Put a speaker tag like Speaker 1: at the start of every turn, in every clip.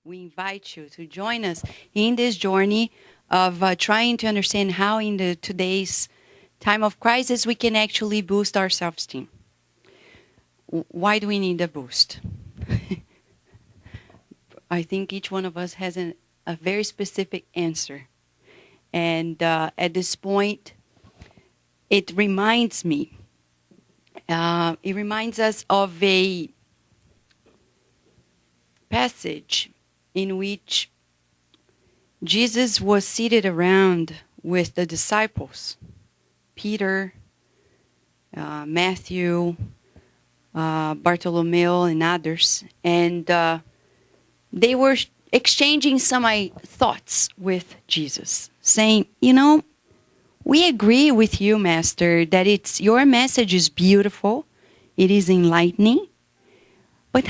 Speaker 1: we invite you to join us in this journey of trying to understand how in the today's time of crisis we can actually boost our self-esteem. Why do we need a boost? I think each one of us has a very specific answer. And at this point, it reminds us of a passage in which Jesus was seated around with the disciples, Peter, Matthew, Bartholomew, and others, and they were exchanging some thoughts with Jesus, saying, we agree with you, Master, that your message is beautiful, it is enlightening, but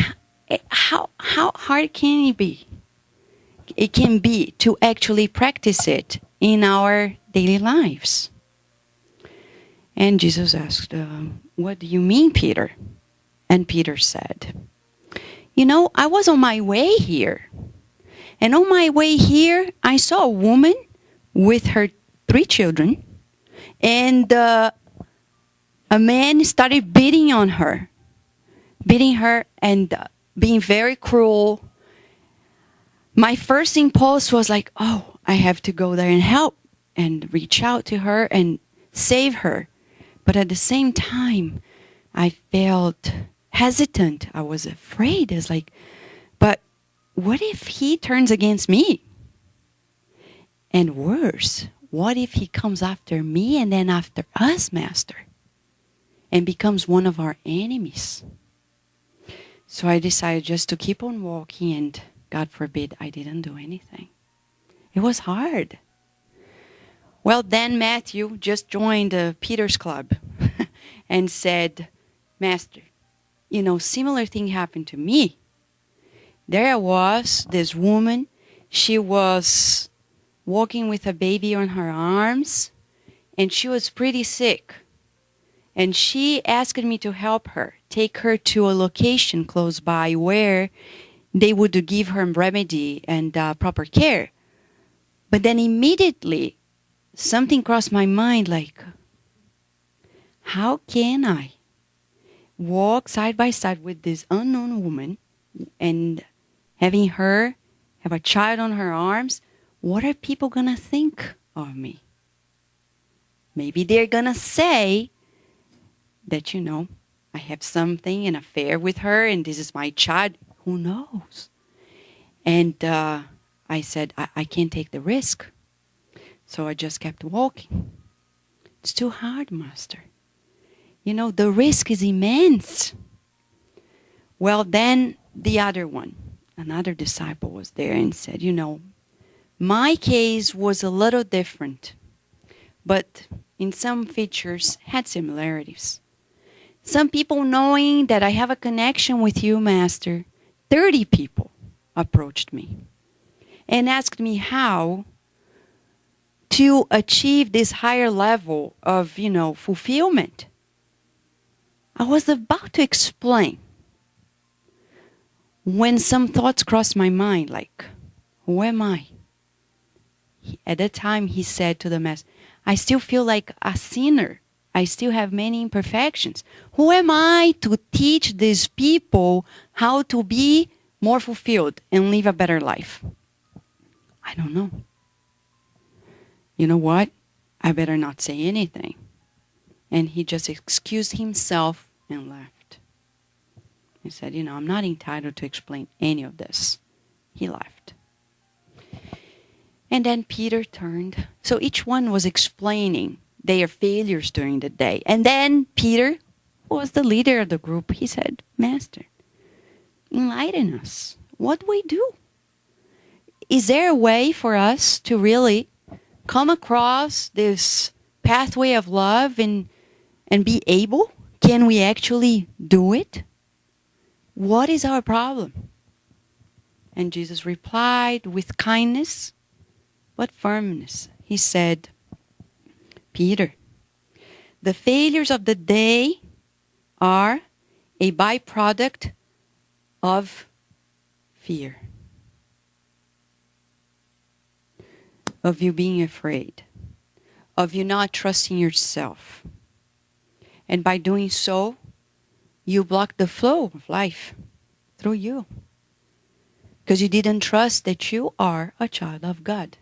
Speaker 1: how hard can it be? It can be to actually practice it in our daily lives. And Jesus asked, what do you mean, Peter? And Peter said, I was on my way here. And on my way here, I saw a woman with her 3 children. And a man started beating her and being very cruel. My first impulse was like, I have to go there and help and reach out to her and save her. But at the same time, I felt hesitant. I was afraid. It's like, but what if he turns against me? And worse, what if he comes after me and then after us, Master, and becomes one of our enemies? So I decided just to keep on walking, and God forbid I didn't do anything. It was hard. Well, then Matthew just joined Peter's club and said, Master, similar thing happened to me. There was this woman, she was walking with a baby on her arms, and she was pretty sick. And she asked me to help her, take her to a location close by where they would give her remedy and proper care. But then immediately, something crossed my mind like, how can I walk side by side with this unknown woman and having her have a child on her arms? What are people going to think of me? Maybe they're going to say that, I have something, an affair with her, and this is my child. Who knows? And I said, I can't take the risk. So I just kept walking. It's too hard, Master. The risk is immense. Well, then the other one, another disciple was there and said, my case was a little different, but in some features had similarities. Some people, knowing that I have a connection with you, Master, 30 people approached me and asked me how to achieve this higher level of, fulfillment. I was about to explain when some thoughts crossed my mind, like, who am I? At that time, he said to the Master, I still feel like a sinner. I still have many imperfections. Who am I to teach these people how to be more fulfilled and live a better life? I don't know. You know what? I better not say anything. And he just excused himself and left. He said, I'm not entitled to explain any of this. He left. And then Peter turned. So each one was explaining their failures during the day. And then Peter, who was the leader of the group, he said, Master, enlighten us. What do we do? Is there a way for us to really come across this pathway of love and be able? Can we actually do it? What is our problem? And Jesus replied with kindness, but firmness. He said, Peter, the failures of the day are a byproduct of fear. of you being afraid, of you not trusting yourself. And by doing so, you block the flow of life through you. Because you didn't trust that you are a child of God.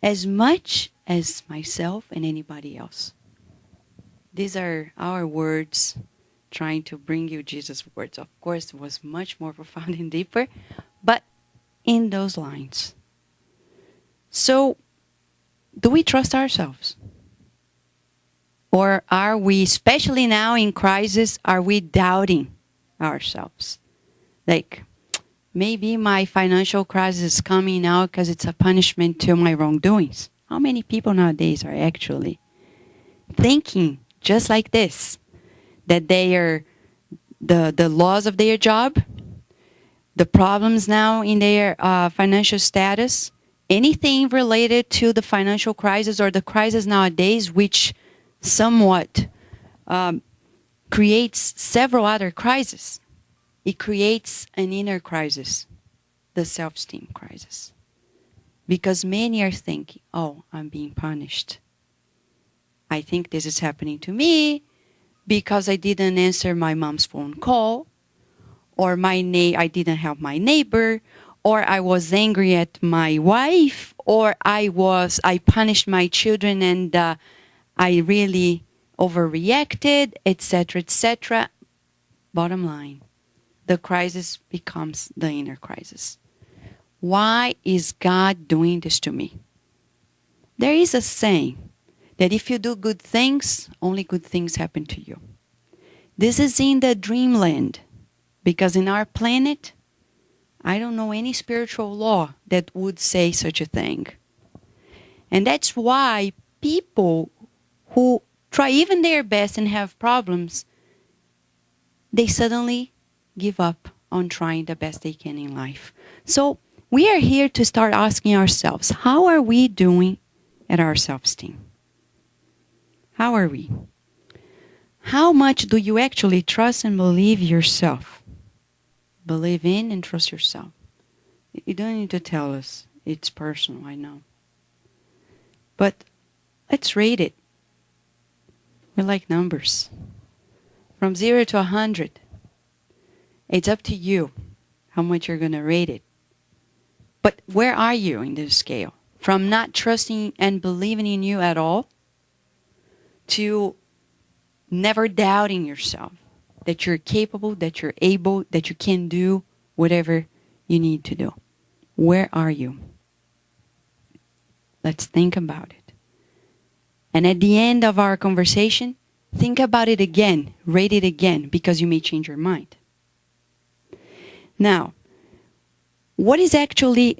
Speaker 1: As much as myself and anybody else. These are our words trying to bring you Jesus' words. Of course, it was much more profound and deeper, but in those lines. So, do we trust ourselves? Or are we, especially now in crisis, are we doubting ourselves? Like, maybe my financial crisis is coming now because it's a punishment to my wrongdoings. How many people nowadays are actually thinking just like this? That they are the laws of their job, the problems now in their financial status, anything related to the financial crisis or the crisis nowadays, which somewhat creates several other crises. It creates an inner crisis, the self-esteem crisis. Because many are thinking, oh, I'm being punished. I think this is happening to me because I didn't answer my mom's phone call, or I didn't help my neighbor, or I was angry at my wife, or I punished my children and I really overreacted, etc., etc. Bottom line, the crisis becomes the inner crisis. Why is God doing this to me? There is a saying that if you do good things, only good things happen to you. This is in the dreamland, because in our planet, I don't know any spiritual law that would say such a thing. And that's why people who try even their best and have problems, they suddenly give up on trying the best they can in life. So we are here to start asking ourselves, how are we doing at our self-esteem? How are we? How much do you actually trust and believe yourself? Believe in and trust yourself. You don't need to tell us. It's personal, I know. But let's rate it. We like numbers. From 0 to 100. It's up to you how much you're going to rate it. But where are you in this scale? From not trusting and believing in you at all to never doubting yourself, that you're capable, that you're able, that you can do whatever you need to do. Where are you? Let's think about it. And at the end of our conversation, think about it again, rate it again, because you may change your mind. Now, what is actually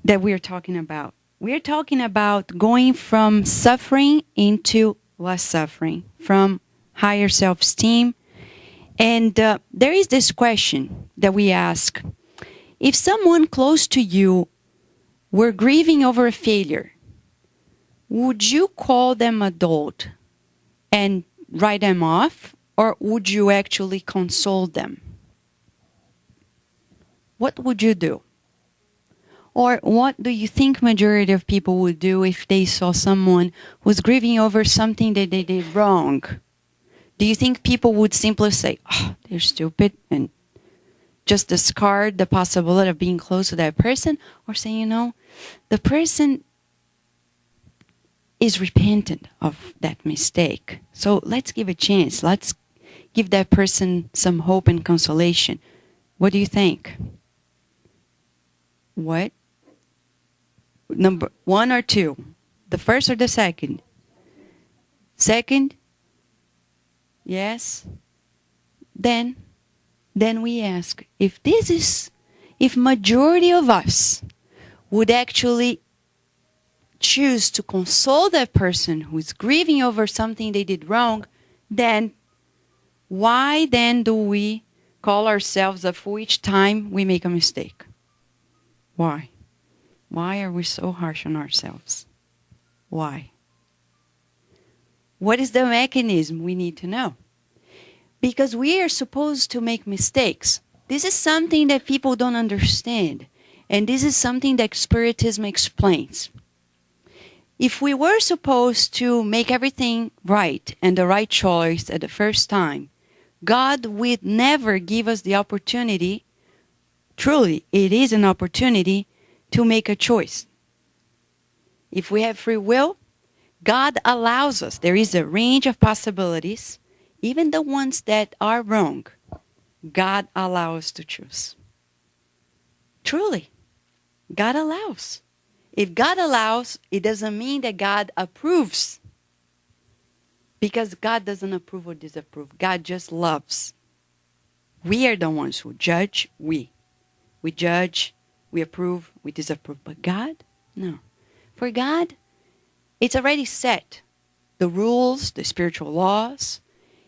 Speaker 1: that we're talking about? We're talking about going from suffering into less suffering, from higher self-esteem. And there is this question that we ask. If someone close to you were grieving over a failure, would you call them adult and write them off, or would you actually console them? What would you do? Or what do you think majority of people would do if they saw someone who's grieving over something that they did wrong? Do you think people would simply say, oh, they're stupid, and just discard the possibility of being close to that person? Or say, you know, the person is repentant of that mistake. So let's give a chance. Let's give that person some hope and consolation. What do you think? What? Number 1 or 2? The first or the second? Second? Yes? Then we ask, if majority of us would actually choose to console that person who is grieving over something they did wrong, then why then do we call ourselves a fool each time we make a mistake? Why? Why are we so harsh on ourselves? Why? What is the mechanism? We need to know. Because we are supposed to make mistakes. This is something that people don't understand. And this is something that Spiritism explains. if we were supposed to make everything right and the right choice at the first time, God would never give us the opportunity, truly, it is an opportunity to make a choice. If we have free will, God allows us. There is a range of possibilities, even the ones that are wrong. God allows us to choose. Truly, God allows. If God allows, it doesn't mean that God approves. Because God doesn't approve or disapprove. God just loves. We are the ones who judge. We judge, we approve, we disapprove. But God? No. For God, it's already set. The rules, the spiritual laws.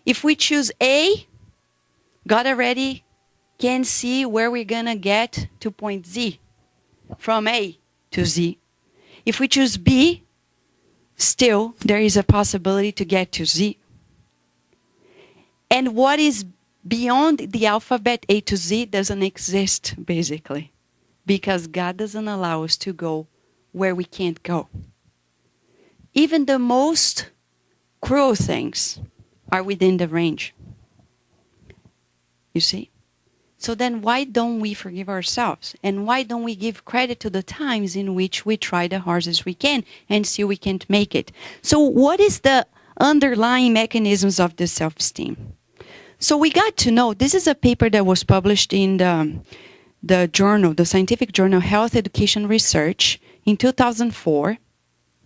Speaker 1: If we choose A, God already can see where we're going to get to point Z. From A to Z. If we choose B, still there is a possibility to get to Z. And what is beyond the alphabet A to Z doesn't exist, basically. Because God doesn't allow us to go where we can't go. Even the most cruel things are within the range. You see? So then why don't we forgive ourselves? And why don't we give credit to the times in which we try the hardest we can and still we can't make it? So what is the underlying mechanisms of this self-esteem? So we got to know, this is a paper that was published in the journal, the scientific journal Health Education Research in 2004.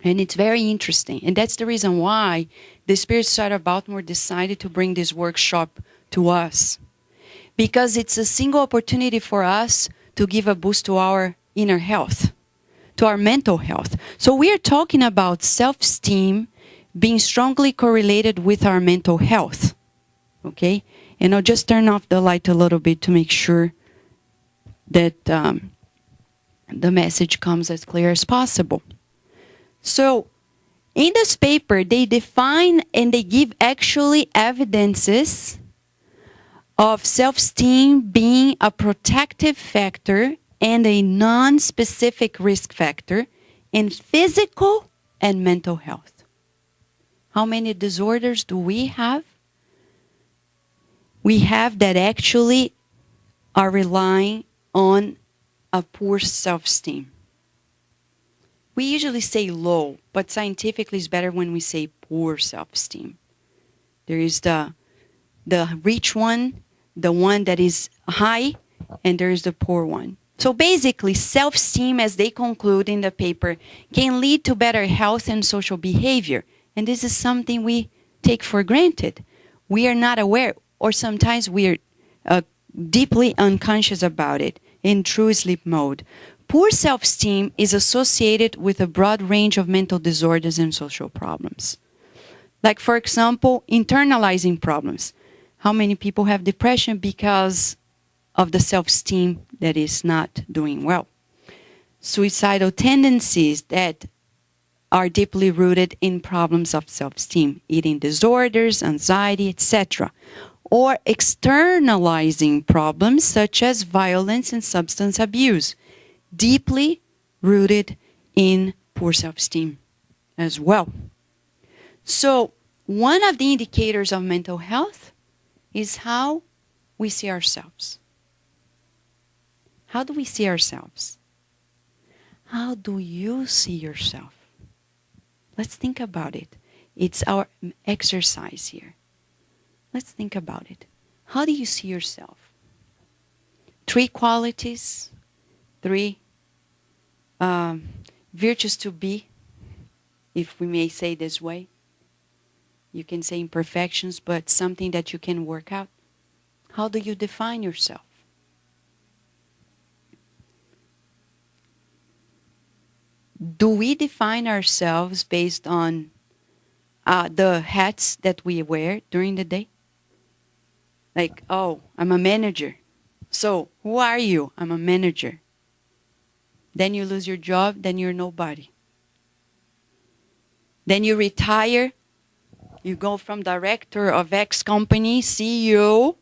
Speaker 1: And it's very interesting. And that's the reason why the Spirit Society of Baltimore decided to bring this workshop to us. Because it's a single opportunity for us to give a boost to our inner health, to our mental health. So we are talking about self-esteem being strongly correlated with our mental health. Okay? And I'll just turn off the light a little bit to make sure that the message comes as clear as possible. So in this paper, they define and they give actually evidences of self-esteem being a protective factor and a non-specific risk factor in physical and mental health. How many disorders do we have? We have that actually are relying on a poor self-esteem. We usually say low, but scientifically it's better when we say poor self-esteem. There is the rich one, the one that is high, and there is the poor one. So basically, self-esteem, as they conclude in the paper, can lead to better health and social behavior. And this is something we take for granted. We are not aware, or sometimes we are deeply unconscious about it in true sleep mode. Poor self-esteem is associated with a broad range of mental disorders and social problems. Like, for example, internalizing problems. How many people have depression because of the self-esteem that is not doing well? Suicidal tendencies that are deeply rooted in problems of self-esteem, eating disorders, anxiety, etc. Or externalizing problems such as violence and substance abuse, deeply rooted in poor self-esteem as well. So one of the indicators of mental health is how we see ourselves. How do we see ourselves? How do you see yourself? Let's think about it. It's our exercise here. Let's think about it. How do you see yourself? 3 qualities, 3 virtues to be, if we may say this way. You can say imperfections, but something that you can work out. How do you define yourself? Do we define ourselves based on the hats that we wear during the day? Like, oh, I'm a manager. So, who are you? I'm a manager. Then you lose your job, then you're nobody. Then you retire. You go from director of X company, CEO,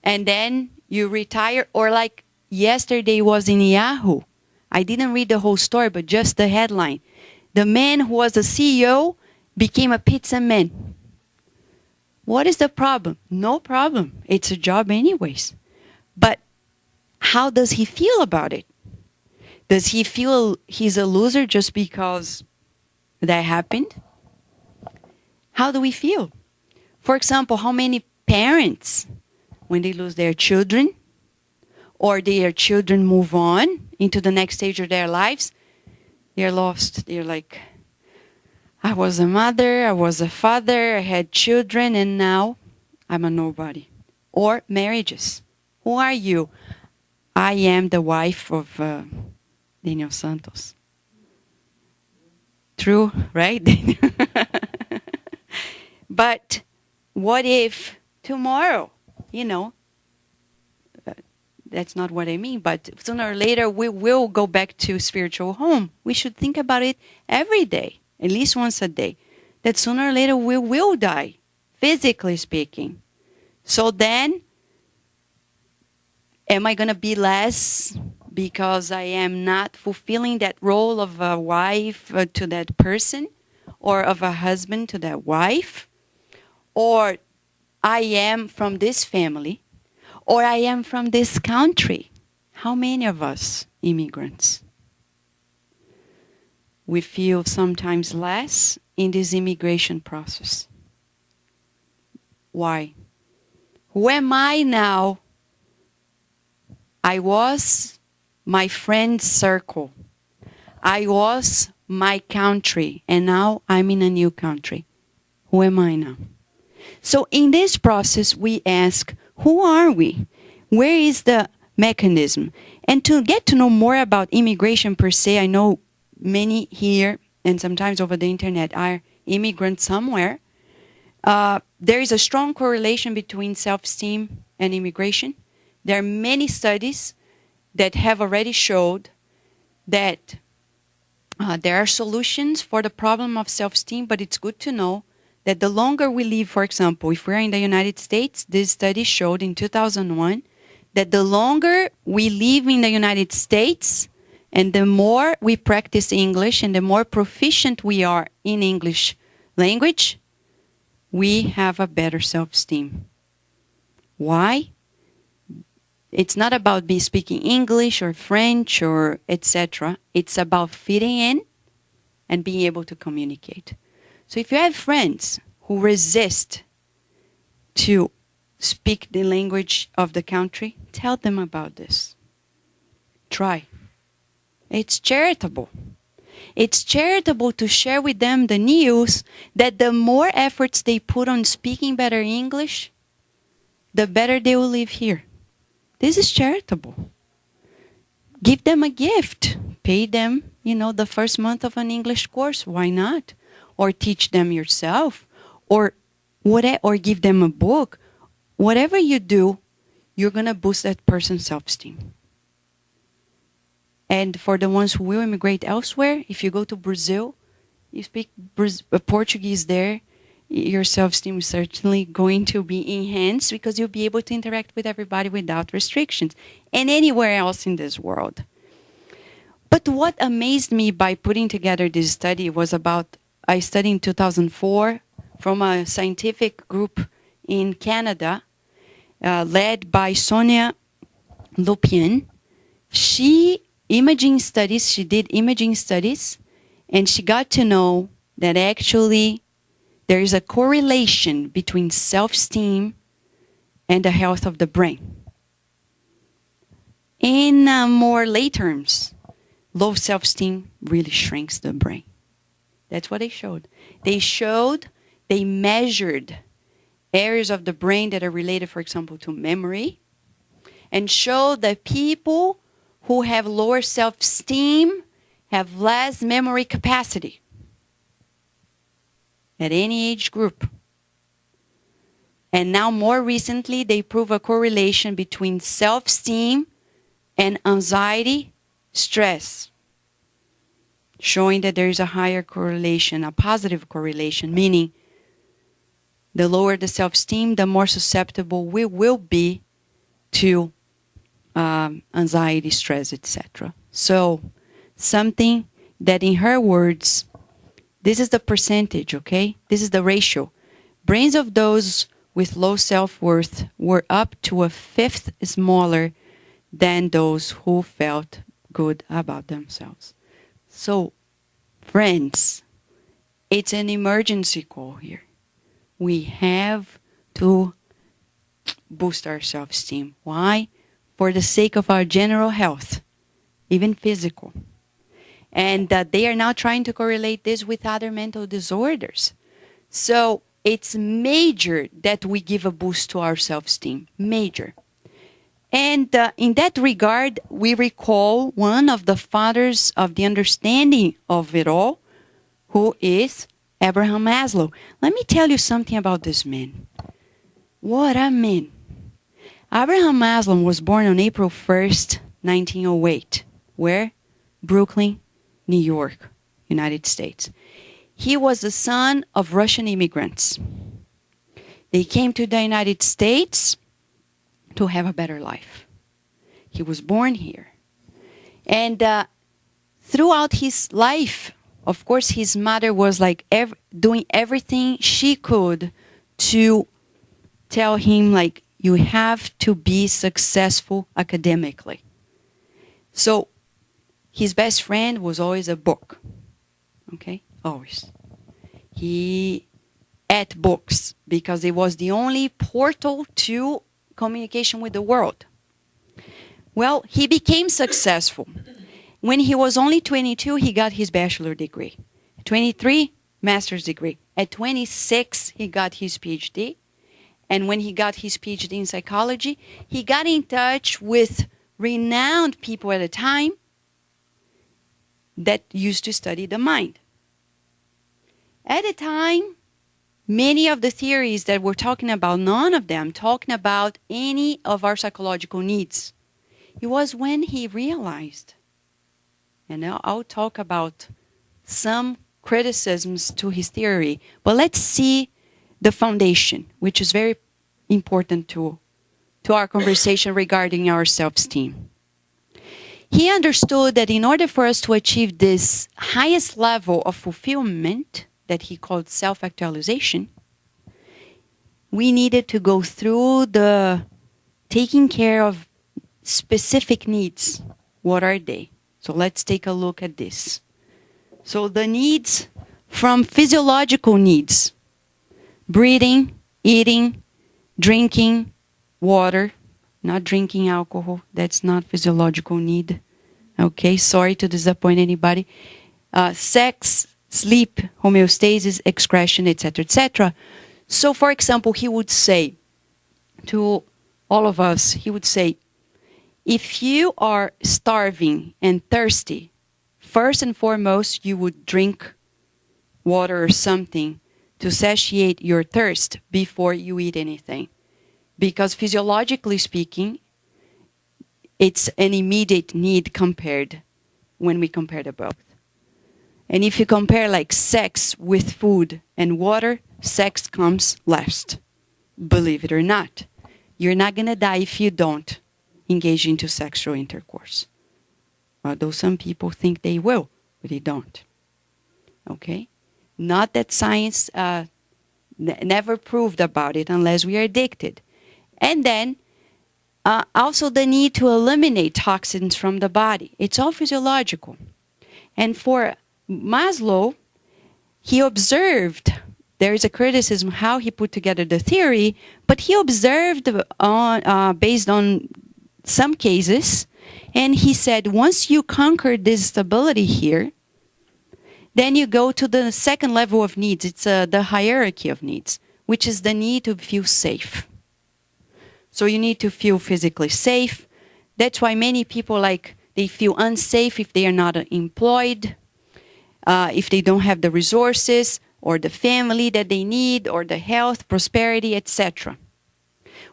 Speaker 1: and then you retire. Or like yesterday was in Yahoo. I didn't read the whole story, but just the headline. The man who was a CEO became a pizza man. What is the problem? No problem. It's a job anyways. But how does he feel about it? Does he feel he's a loser just because that happened? How do we feel? For example, how many parents, when they lose their children, or their children move on into the next stage of their lives, they're lost. They're like, I was a mother, I was a father, I had children, and now I'm a nobody. Or marriages. Who are you? I am the wife of Daniel Santos. True, right? But what if tomorrow, that's not what I mean, but sooner or later we will go back to spiritual home. We should think about it every day, at least once a day, that sooner or later we will die, physically speaking. So then, am I going to be less because I am not fulfilling that role of a wife to that person, or of a husband to that wife? Or I am from this family, or I am from this country. How many of us immigrants? We feel sometimes less in this immigration process. Why? Who am I now? I was my friend's circle. I was my country, and now I'm in a new country. Who am I now? So in this process, we ask, who are we? Where is the mechanism? And to get to know more about immigration per se, I know many here and sometimes over the internet are immigrants somewhere. There is a strong correlation between self-esteem and immigration. There are many studies that have already showed that there are solutions for the problem of self-esteem, but it's good to know that the longer we live, for example, if we're in the United States, this study showed in 2001 that the longer we live in the United States and the more we practice English and the more proficient we are in English language, we have a better self-esteem. Why? It's not about speaking English or French or etc. It's about fitting in and being able to communicate. So if you have friends who resist to speak the language of the country, tell them about this. Try. It's charitable. It's charitable to share with them the news that the more efforts they put on speaking better English, the better they will live here. This is charitable. Give them a gift. Pay them, the first month of an English course. Why not? Or teach them yourself, or give them a book. Whatever you do, you're going to boost that person's self-esteem. And for the ones who will immigrate elsewhere, if you go to Brazil, you speak Portuguese there, your self-esteem is certainly going to be enhanced because you'll be able to interact with everybody without restrictions, and anywhere else in this world. But what amazed me by putting together this study was I studied in 2004 from a scientific group in Canada, led by Sonia Lupien. She did imaging studies, and she got to know that actually there is a correlation between self-esteem and the health of the brain. In more lay terms, low self-esteem really shrinks the brain. That's what they showed. They measured areas of the brain that are related, for example, to memory, and showed that people who have lower self-esteem have less memory capacity at any age group. And now more recently, they prove a correlation between self-esteem and anxiety, stress, showing that there is a higher correlation, a positive correlation, meaning the lower the self-esteem, the more susceptible we will be to anxiety, stress, etc. So something that, in her words, This is the percentage, okay? This is the ratio. Brains of those with low self-worth were up to a fifth smaller than those who felt good about themselves. So, friends, it's an emergency call here. We have to boost our self-esteem. Why? For the sake of our general health, even physical. And they are now trying to correlate this with other mental disorders. So it's major that we give a boost to our self-esteem. Major. And in that regard, we recall one of the fathers of the understanding of it all, who is Abraham Maslow. Let me tell you something about this man. What a man. Abraham Maslow was born on April 1st, 1908. Where? Brooklyn, New York, United States. He was the son of Russian immigrants. They came to the United States to have a better life. He was born here. And throughout his life, of course, his mother was like doing everything she could to tell him, like, you have to be successful academically. So his best friend was always a book. Okay? Always. He ate books because it was the only portal to communication with the world. Well, he became successful. When he was only 22, he got his bachelor degree. At 23, master's degree. At 26, he got his PhD. And when he got his PhD in psychology, he got in touch with renowned people at the time that used to study the mind. At the time, many of the theories that we're talking about, none of them talking about any of our psychological needs. It was when he realized, and now I'll talk about some criticisms to his theory, but let's see the foundation, which is very important to our conversation regarding our self-esteem. He understood that in order for us to achieve this highest level of fulfillment that he called self-actualization, we needed to go through the taking care of specific needs. What are they? So let's take a look at this. So the needs from physiological needs: breathing, eating, drinking, water, not drinking alcohol. That's not physiological need. Okay, sorry to disappoint anybody. Sex, sleep, homeostasis, excretion, etc., etc. So, for example, he would say to all of us, he would say, if you are starving and thirsty, first and foremost, you would drink water or something to satiate your thirst before you eat anything. Because physiologically speaking, it's an immediate need compared when we compare the both. And if you compare like sex with food and water, sex comes last. Believe it or not. You're not going to die if you don't engage into sexual intercourse. Although some people think they will, but they don't. Okay? Not that science never proved about it unless we are addicted. And then also the need to eliminate toxins from the body. It's all physiological. And for Maslow, he observed, there is a criticism how he put together the theory, but he observed based on some cases, and he said, once you conquer this stability here, then you go to the second level of needs. It's the hierarchy of needs, which is the need to feel safe. So you need to feel physically safe. That's why many people, they feel unsafe if they are not employed, if they don't have the resources or the family that they need or the health, prosperity, etc.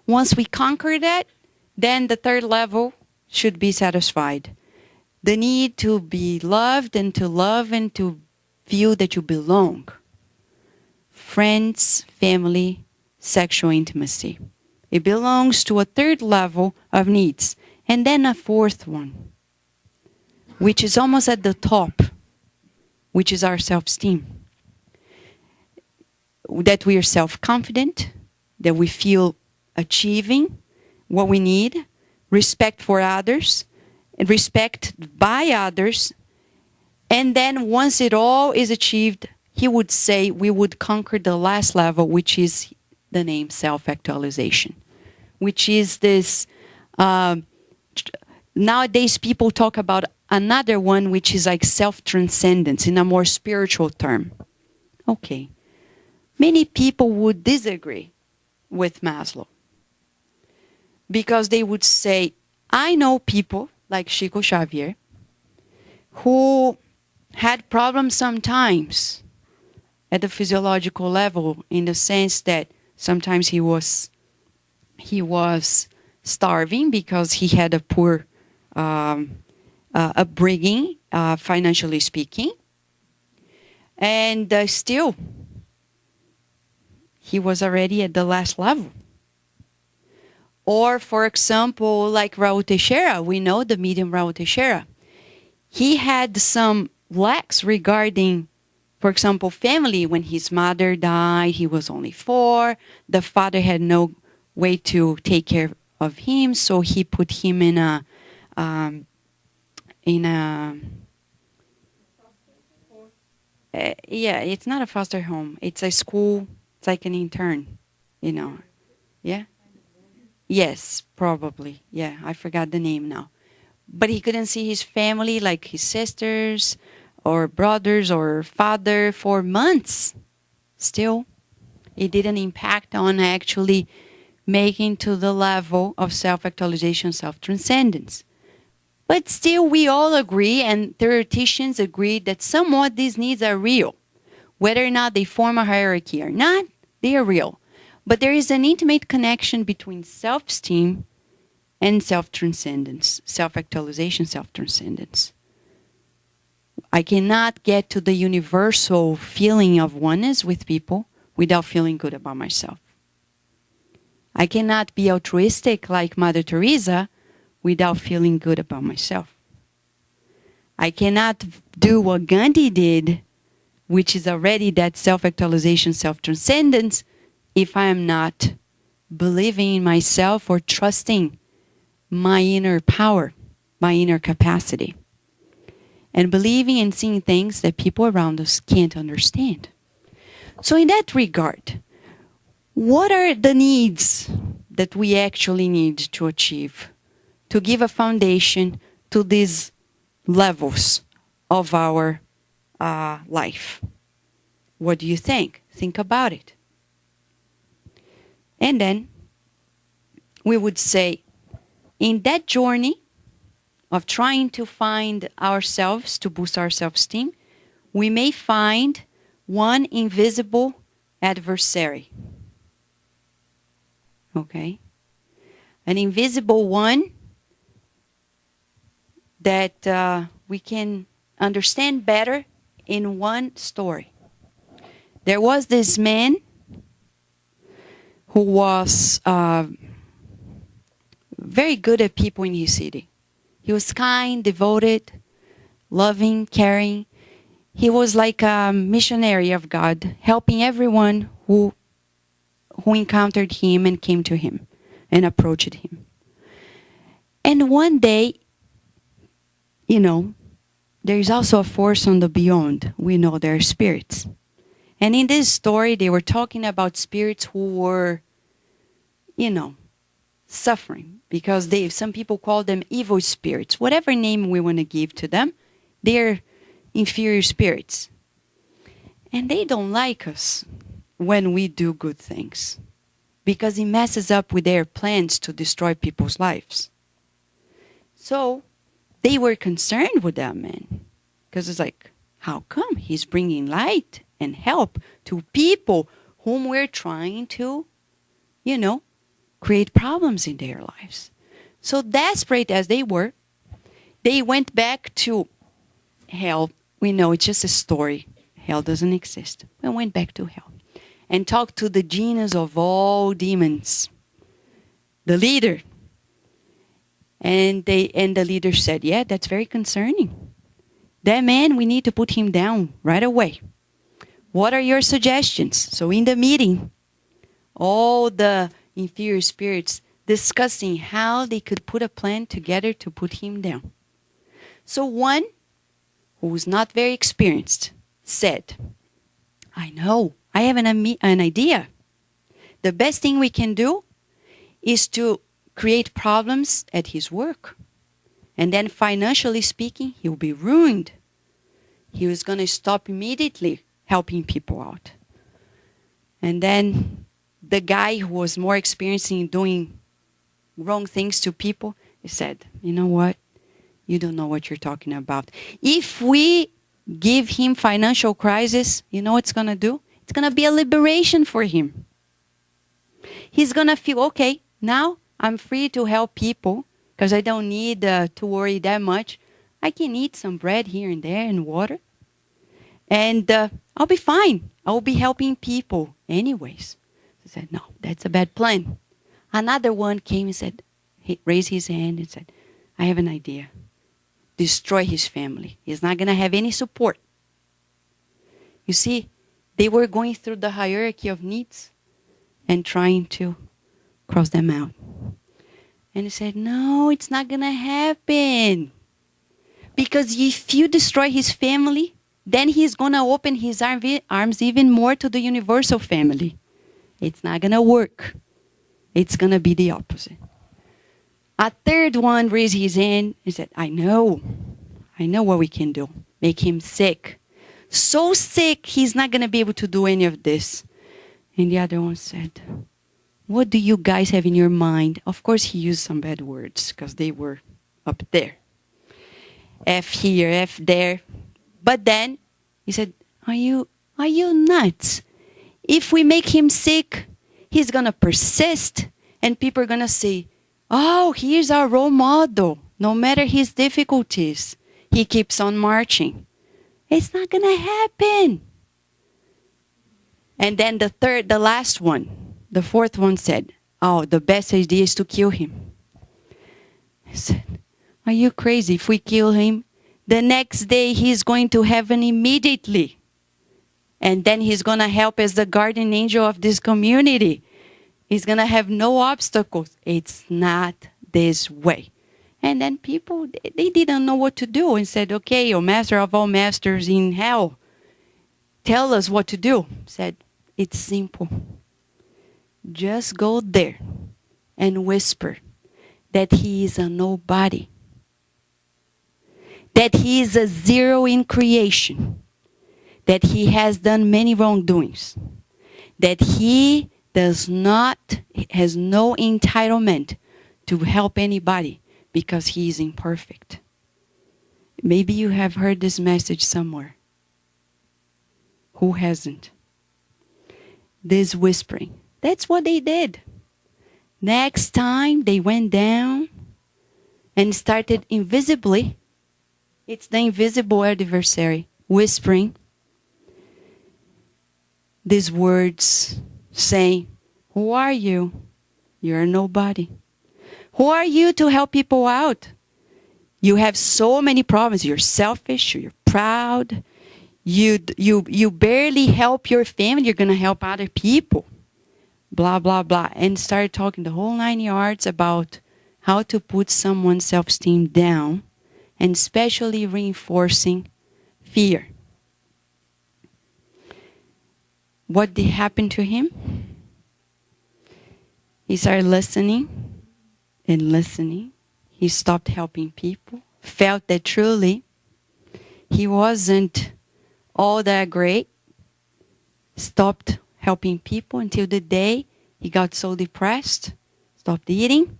Speaker 1: Once we conquer that, then the third level should be satisfied. The need to be loved and to love and to feel that you belong. Friends, family, sexual intimacy. It belongs to a third level of needs. And then a fourth one, which is almost at the top, which is our self-esteem. that we are self-confident, that we feel achieving what we need, respect for others, and respect by others. And then once it all is achieved, he would say we would conquer the last level, which is the name self-actualization, which is this, nowadays people talk about another one, which is like self-transcendence in a more spiritual term. Okay. Many people would disagree with Maslow because they would say, I know people like Chico Xavier who had problems sometimes at the physiological level, in the sense that sometimes he was starving because he had a poor upbringing, financially speaking, and still he was already at the last level. Or, for example, like Raul Teixeira, we know the medium Raul Teixeira. He had some lacks regarding, for example, family. When his mother died, he was only 4. The father had no way to take care of him, so he put him in a yeah, it's not a foster home. It's a school. It's like an intern, you know. Yeah? Yes, probably. Yeah, I forgot the name now. But he couldn't see his family, like his sisters or brothers or father, for months. Still, it didn't impact on actually making to the level of self-actualization, self-transcendence. But still, we all agree, and theoreticians agree, that somewhat these needs are real. Whether or not they form a hierarchy or not, they are real. But there is an intimate connection between self-esteem and self-transcendence, self-actualization, self-transcendence. I cannot get to the universal feeling of oneness with people without feeling good about myself. I cannot be altruistic like Mother Teresa without feeling good about myself. I cannot do what Gandhi did, which is already that self-actualization, self-transcendence, if I am not believing in myself or trusting my inner power, my inner capacity, and believing and seeing things that people around us can't understand. So in that regard, what are the needs that we actually need to achieve to give a foundation to these levels of our life? What do you think? Think about it. And then we would say, in that journey of trying to find ourselves, to boost our self-esteem, we may find one invisible adversary. Okay? An invisible one that we can understand better in one story. There was this man who was very good at people in his city. He was kind, devoted, loving, caring. He was like a missionary of God, helping everyone who encountered him and came to him and approached him. And one day, you know, there is also a force on the beyond. We know there are spirits. And in this story, they were talking about spirits who were, you know, suffering, because some people call them evil spirits. Whatever name we want to give to them, they're inferior spirits. And they don't like us when we do good things, because it messes up with their plans to destroy people's lives. So they were concerned with that man, because it's like, how come he's bringing light and help to people whom we're trying to, you know, create problems in their lives? So desperate as they were, they went back to hell. We know it's just a story. Hell doesn't exist. They went back to hell and talked to the genius of all demons, the leader. And the leader said, yeah, that's very concerning. That man, we need to put him down right away. What are your suggestions? So in the meeting, all the inferior spirits discussing how they could put a plan together to put him down. So one, who was not very experienced, said, I know, I have an idea. The best thing we can do is to create problems at his work. And then financially speaking, he'll be ruined. He was going to stop immediately helping people out. And then the guy who was more experienced in doing wrong things to people, he said, you know what? You don't know what you're talking about. If we give him financial crisis, you know what it's going to do? It's going to be a liberation for him. He's going to feel, okay, now I'm free to help people because I don't need to worry that much. I can eat some bread here and there and water. And I'll be fine. I'll be helping people anyways. He said, no, that's a bad plan. Another one came and said, he raised his hand and said, I have an idea. Destroy his family. He's not going to have any support. You see, they were going through the hierarchy of needs and trying to cross them out. And he said, no, it's not going to happen. Because if you destroy his family, then he's going to open his arms even more to the universal family. It's not going to work. It's going to be the opposite. A third one raised his hand and said, I know what we can do. Make him sick. So sick, he's not going to be able to do any of this. And the other one said, what do you guys have in your mind? Of course, he used some bad words because they were up there. F here, F there. But then he said, are you nuts? If we make him sick, he's going to persist. And people are going to say, oh, here's our role model. No matter his difficulties, he keeps on marching. It's not going to happen. And then the last one, the fourth one said, oh, the best idea is to kill him. I said, are you crazy? If we kill him, the next day he's going to heaven immediately. And then he's going to help as the guardian angel of this community. He's going to have no obstacles. It's not this way. And then people, they didn't know what to do and said, okay, O master of all masters in hell, tell us what to do. Said, it's simple. Just go there and whisper that he is a nobody. That he is a zero in creation. That he has done many wrongdoings. That he has no entitlement to help anybody because he is imperfect. Maybe you have heard this message somewhere. Who hasn't? This whispering. That's what they did. Next time they went down and started invisibly. It's the invisible adversary whispering these words saying, who are you? You're nobody. Who are you to help people out? You have so many problems. You're selfish. You're proud. You barely help your family. You're going to help other people. Blah, blah, blah. And started talking the whole 9 yards about how to put someone's self-esteem down, and especially reinforcing fear. What did happen to him? He started listening and listening. He stopped helping people, felt that truly he wasn't all that great, stopped helping people until the day he got so depressed, stopped eating,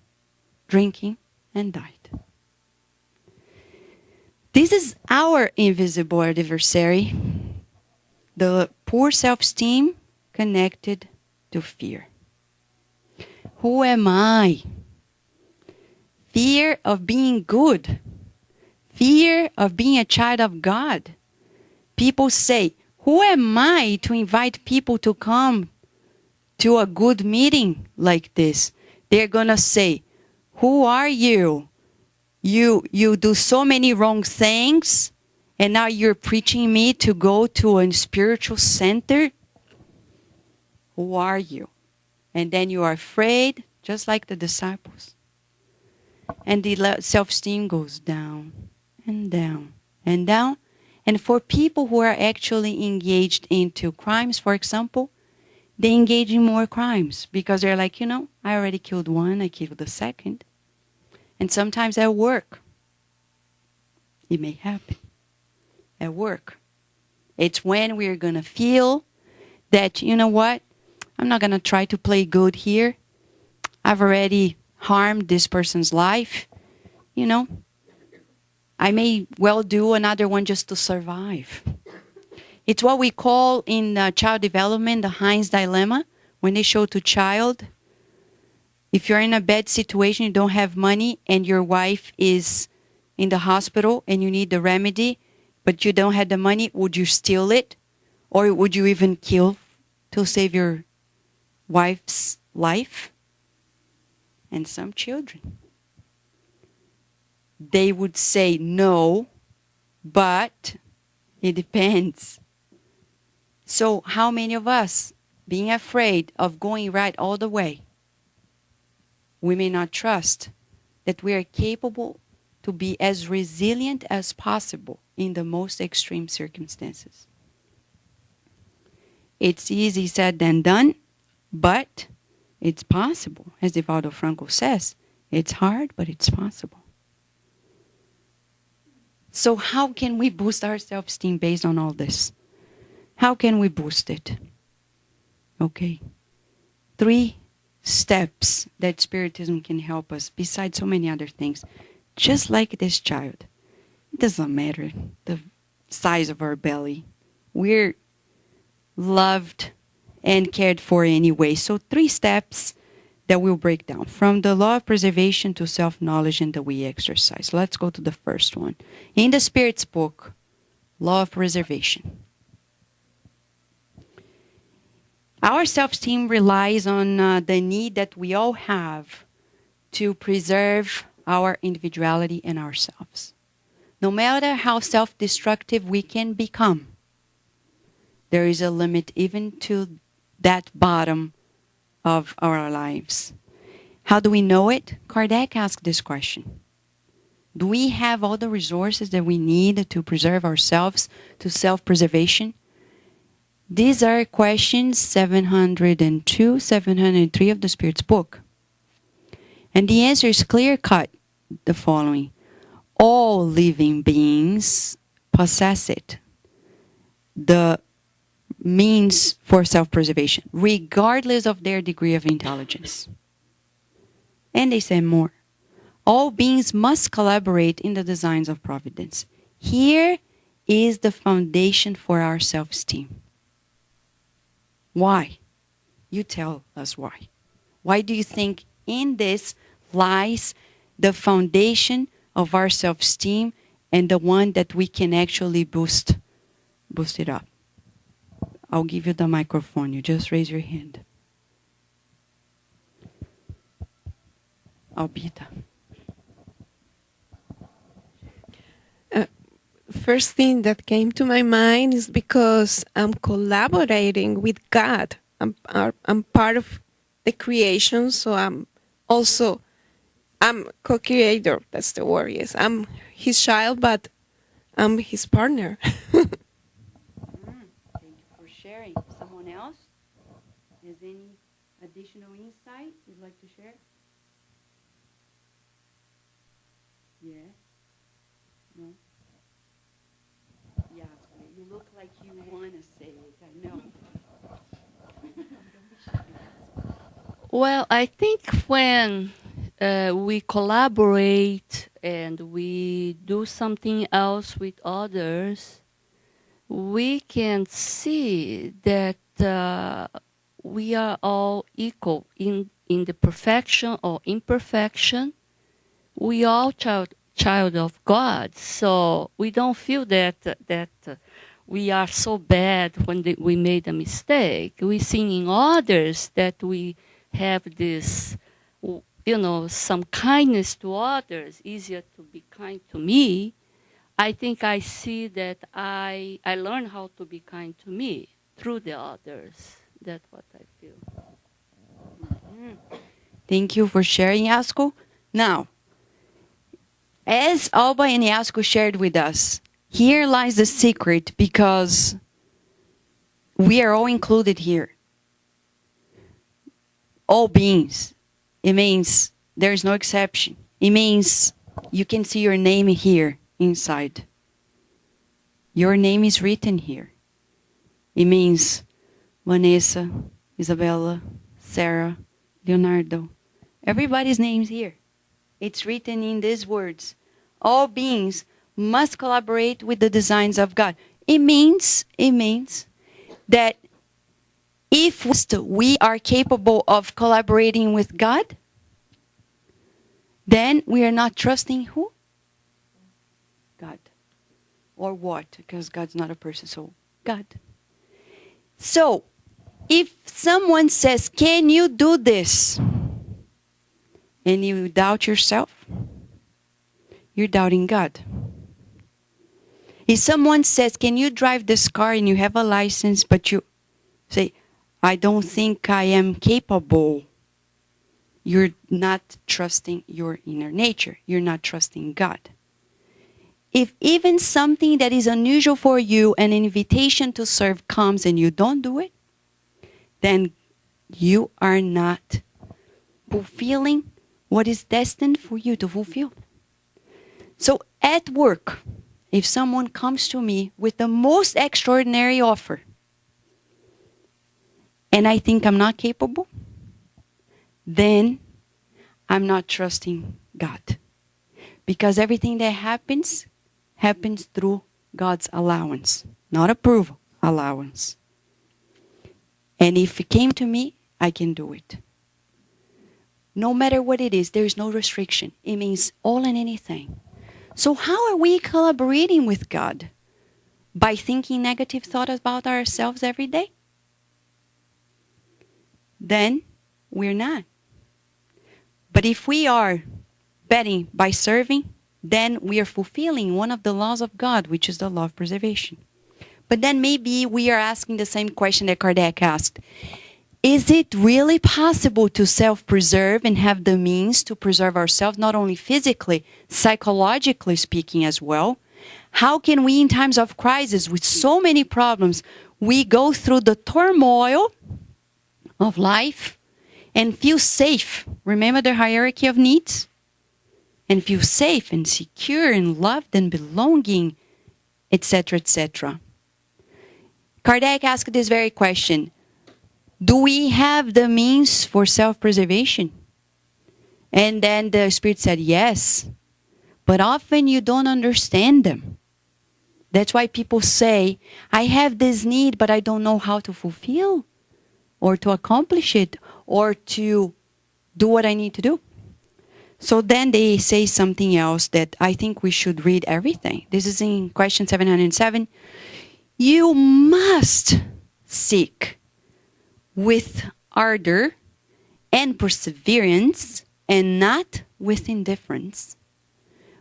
Speaker 1: drinking, and died. This is our invisible adversary, the poor self-esteem connected to fear. Who am I? Fear of being good. Fear of being a child of God. People say, who am I to invite people to come to a good meeting like this? They're going to say, who are you? You do so many wrong things, And now you're preaching me to go to a spiritual center? Who are you? And then you are afraid, just like the disciples. And the self-esteem goes down and down and down. And for people who are actually engaged into crimes, for example, they engage in more crimes because they're like, I already killed one, I killed the second. And sometimes at work, it may happen. At work. It's when we're going to feel that, you know what, I'm not going to try to play good here. I've already harmed this person's life. I may well do another one just to survive. It's what we call in child development the Heinz dilemma. When they show to child, if you're in a bad situation, you don't have money, and your wife is in the hospital and you need the remedy, but you don't have the money, would you steal it? Or would you even kill to save your wife's life? And some children, they would say no, but it depends. So how many of us, being afraid of going right all the way, we may not trust that we are capable to be as resilient as possible in the most extreme circumstances? It's easy said than done, but it's possible. As Divaldo Franco says, it's hard, but it's possible. So how can we boost our self-esteem based on all this? How can we boost it? Okay. 3 steps that Spiritism can help us, besides so many other things. Just like this child. It doesn't matter the size of our belly. We're loved and cared for anyway. So 3 steps that we'll break down. From the law of preservation to self-knowledge and that we exercise. Let's go to the first one. In the Spirit's book, Law of Preservation. Our self-esteem relies on the need that we all have to preserve our individuality and ourselves. No matter how self-destructive we can become, there is a limit even to that bottom of our lives. How do we know it? Kardec asked this question. Do we have all the resources that we need to preserve ourselves, to self-preservation? These are questions 702, 703 of the Spirit's book. And the answer is clear-cut, the following. All living beings possess it, the means for self-preservation, regardless of their degree of intelligence. And they say more. All beings must collaborate in the designs of providence. Here is the foundation for our self-esteem. Why? You tell us why. Why do you think in this lies the foundation of our self-esteem and the one that we can actually boost it up? I'll give you the microphone. You just raise your hand. Albita.
Speaker 2: First thing that came to my mind is because I'm collaborating with God. I'm part of the creation, so I'm co-creator. That's the word. Yes, I'm his child, but I'm his partner.
Speaker 1: Thank you for sharing. Someone else? Has any additional insight you'd like to share? Yes? No? Yeah, you look like you want to say it. I know.
Speaker 3: Well, I think when we collaborate and we do something else with others, we can see that we are all equal in the perfection or imperfection. We all child of God, so we don't feel that we are so bad when we made a mistake. We see in others that we have this, some kindness to others, easier to be kind to me. I think I see that I learn how to be kind to me through the others. That's what I feel.
Speaker 1: Thank you for sharing, Yasko. Now, as Alba and Yasko shared with us, here lies the secret because we are all included here. All beings. It means there's no exception. It means you can see your name here inside. Your name is written here. It means Vanessa, Isabella, Sarah, Leonardo. Everybody's name's here. It's written in these words. All beings must collaborate with the designs of God. It means that if we are capable of collaborating with God, then we are not trusting who? God. Or what? Because God's not a person, so God. So, if someone says, can you do this? And you doubt yourself, you're doubting God. If someone says, can you drive this car, and you have a license, but you say, I don't think I am capable, you're not trusting your inner nature. You're not trusting God. If even something that is unusual for you, an invitation to serve comes and you don't do it, then you are not fulfilling what is destined for you to fulfill. So at work, if someone comes to me with the most extraordinary offer, and I think I'm not capable, then I'm not trusting God. Because everything that happens through God's allowance, not approval, allowance. And if it came to me, I can do it. No matter what it is, there is no restriction. It means all and anything. So how are we collaborating with God? By thinking negative thoughts about ourselves every day? Then we're not. But if we are betting by serving, then we are fulfilling one of the laws of God, which is the law of preservation. But then maybe we are asking the same question that Kardec asked. Is it really possible to self-preserve and have the means to preserve ourselves, not only physically, psychologically speaking as well? How can we, in times of crisis, with so many problems, we go through the turmoil of life and feel safe? Remember the hierarchy of needs? And feel safe and secure and loved and belonging, etc., etc. Kardec asked this very question. Do we have the means for self-preservation? And then the Spirit said, yes. But often you don't understand them. That's why people say, I have this need, but I don't know how to fulfill or to accomplish it or to do what I need to do. So then they say something else that I think we should read everything. This is in question 707. You must seek with ardor and perseverance and not with indifference,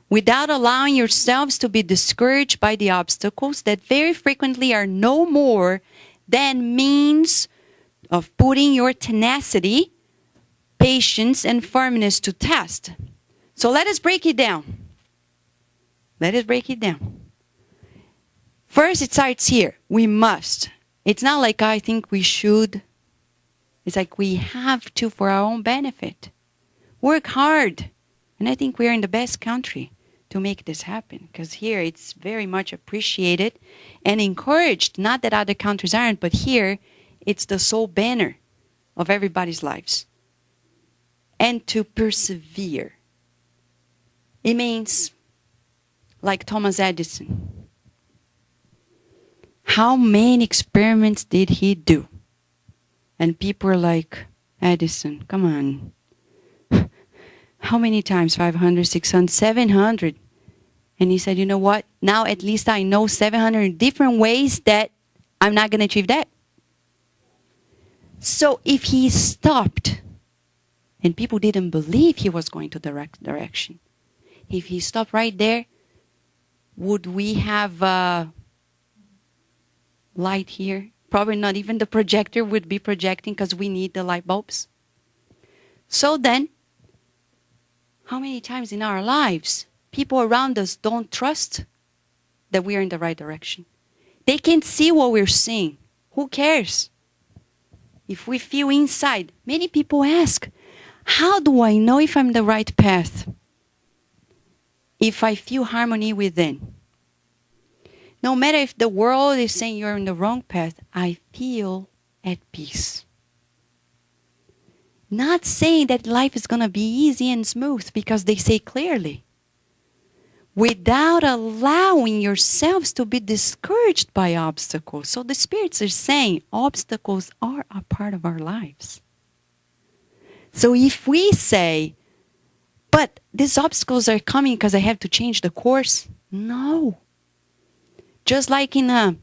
Speaker 1: without allowing yourselves to be discouraged by the obstacles that very frequently are no more than means of putting your tenacity, patience, and firmness to test. So let us break it down. Let us break it down. First, it starts here. We must. It's not like I think we should. It's like we have to for our own benefit. Work hard. And I think we're in the best country to make this happen. Because here it's very much appreciated and encouraged. Not that other countries aren't, but here it's the sole banner of everybody's lives. And to persevere. It means, like Thomas Edison, how many experiments did he do? And people are like, Edison, come on. How many times? 500, 600, 700. And he said, you know what? Now at least I know 700 different ways that I'm not going to achieve that. So if he stopped, and people didn't believe he was going to the direction, if he stopped right there, would we have light here? Probably not. Even the projector would be projecting because we need the light bulbs. So then, how many times in our lives people around us don't trust that we are in the right direction? They can't see what we're seeing. Who cares? If we feel inside, many people ask, how do I know if I'm the right path? If I feel harmony within. No matter if the world is saying you're in the wrong path, I feel at peace. Not saying that life is going to be easy and smooth, because they say clearly, without allowing yourselves to be discouraged by obstacles. So the spirits are saying obstacles are a part of our lives. So if we say, but these obstacles are coming because I have to change the course. No. Just like in an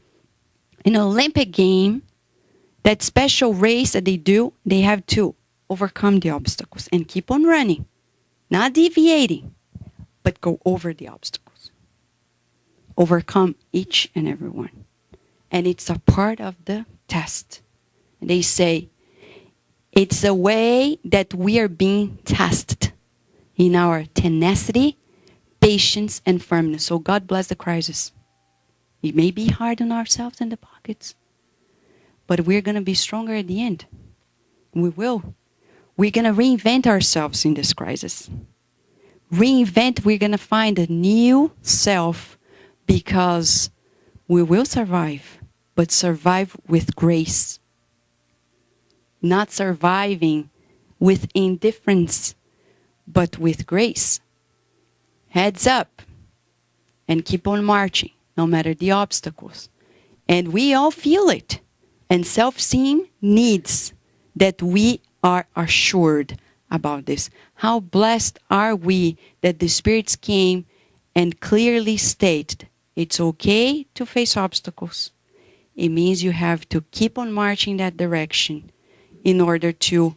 Speaker 1: Olympic game, that special race that they do, they have to overcome the obstacles and keep on running. Not deviating, but go over the obstacles. Overcome each and every one. And it's a part of the test. And they say, it's a way that we are being tested in our tenacity, patience, and firmness. So God bless the crisis. It may be hard on ourselves and the pockets, but we're going to be stronger at the end. We will. We're going to reinvent ourselves in this crisis. Reinvent, we're going to find a new self, because we will survive, but survive with grace. Not surviving with indifference, but with grace. Heads up and keep on marching, no matter the obstacles. And we all feel it. And self-esteem needs that we are assured about this. How blessed are we that the spirits came and clearly stated, it's okay to face obstacles. It means you have to keep on marching that direction in order to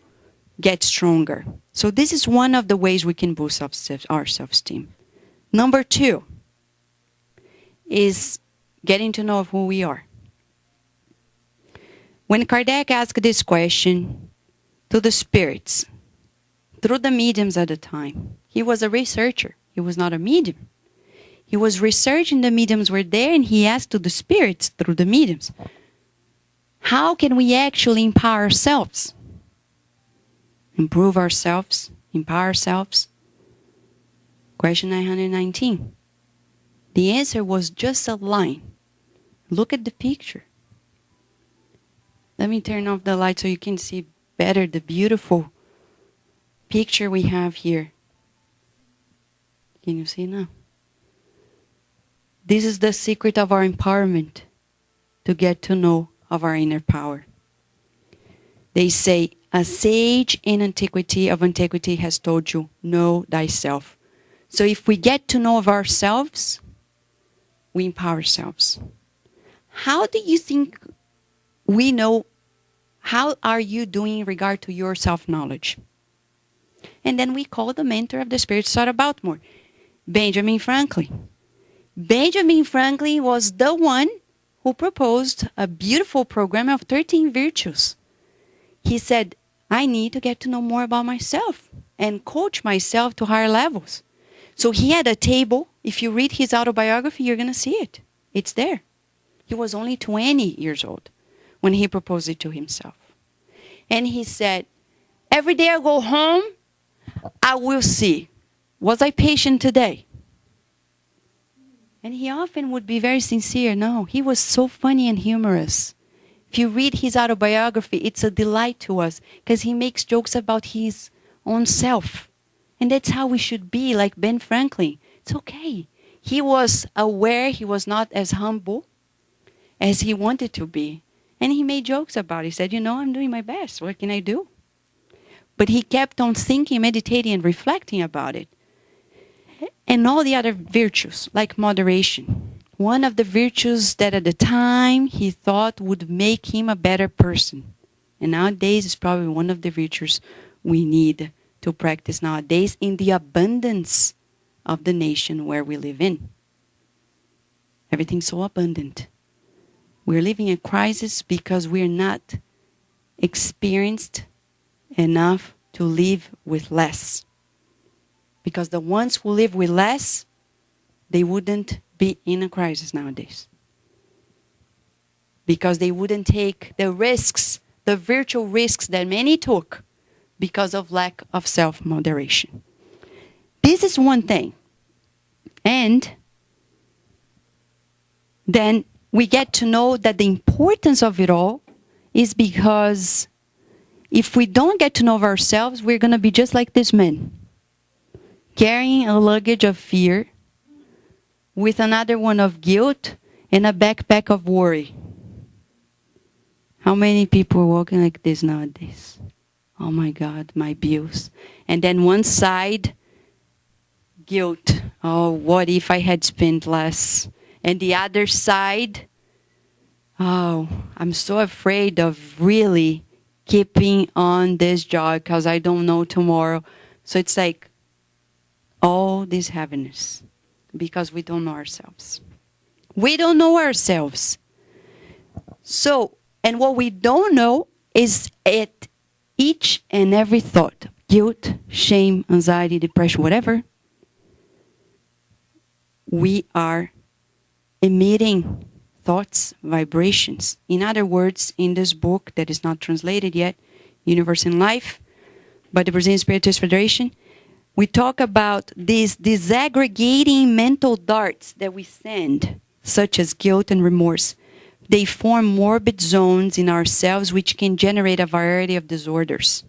Speaker 1: get stronger. So this is one of the ways we can boost our self-esteem. Number 2 is getting to know who we are. When Kardec asked this question to the spirits, through the mediums at the time, he was a researcher. He was not a medium. He was researching, the mediums were there, and he asked to the spirits through the mediums, how can we actually empower ourselves? Improve ourselves, empower ourselves? Question 919. The answer was just a line. Look at the picture. Let me turn off the light so you can see better the beautiful picture we have here. Can you see now? This is the secret of our empowerment, to get to know of our inner power. They say, a sage in antiquity has told you, know thyself. So if we get to know of ourselves, we empower ourselves. How do you think we know, how are you doing in regard to your self-knowledge? And then we call the mentor of the Spirit, Sarah Baltimore, Benjamin Franklin. Benjamin Franklin was the one who proposed a beautiful program of 13 virtues. He said, I need to get to know more about myself and coach myself to higher levels. So he had a table. If you read his autobiography, you're going to see it. It's there. He was only 20 years old when he proposed it to himself. And he said, every day I go home, I will see, was I patient today? And he often would be very sincere. No, he was so funny and humorous. If you read his autobiography, it's a delight to us because he makes jokes about his own self. And that's how we should be, like Ben Franklin. It's okay. He was aware he was not as humble as he wanted to be. And he made jokes about it. He said, I'm doing my best. What can I do? But he kept on thinking, meditating, and reflecting about it. And all the other virtues, like moderation. One of the virtues that at the time he thought would make him a better person. And nowadays it's probably one of the virtues we need to practice nowadays in the abundance of the nation where we live in. Everything's so abundant. We're living a crisis because we're not experienced enough to live with less. Because the ones who live with less, they wouldn't be in a crisis nowadays. Because they wouldn't take the risks, the virtual risks that many took because of lack of self-moderation. This is one thing. And then we get to know that the importance of it all is because if we don't get to know ourselves, we're going to be just like this man, carrying a luggage of fear with another one of guilt and a backpack of worry. How many people are walking like this nowadays? Oh my God, my bills. And then one side, guilt. Oh, what if I had spent less? And the other side, oh, I'm so afraid of really keeping on this job because I don't know tomorrow. So it's like all this heaviness because we don't know ourselves. We don't know ourselves. So, and what we don't know is at each and every thought, guilt, shame, anxiety, depression, whatever, we are emitting thoughts, vibrations. In other words, in this book that is not translated yet, Universe in Life, by the Brazilian Spiritist Federation, we talk about these disaggregating mental darts that we send, such as guilt and remorse. They form morbid zones in ourselves which can generate a variety of disorders.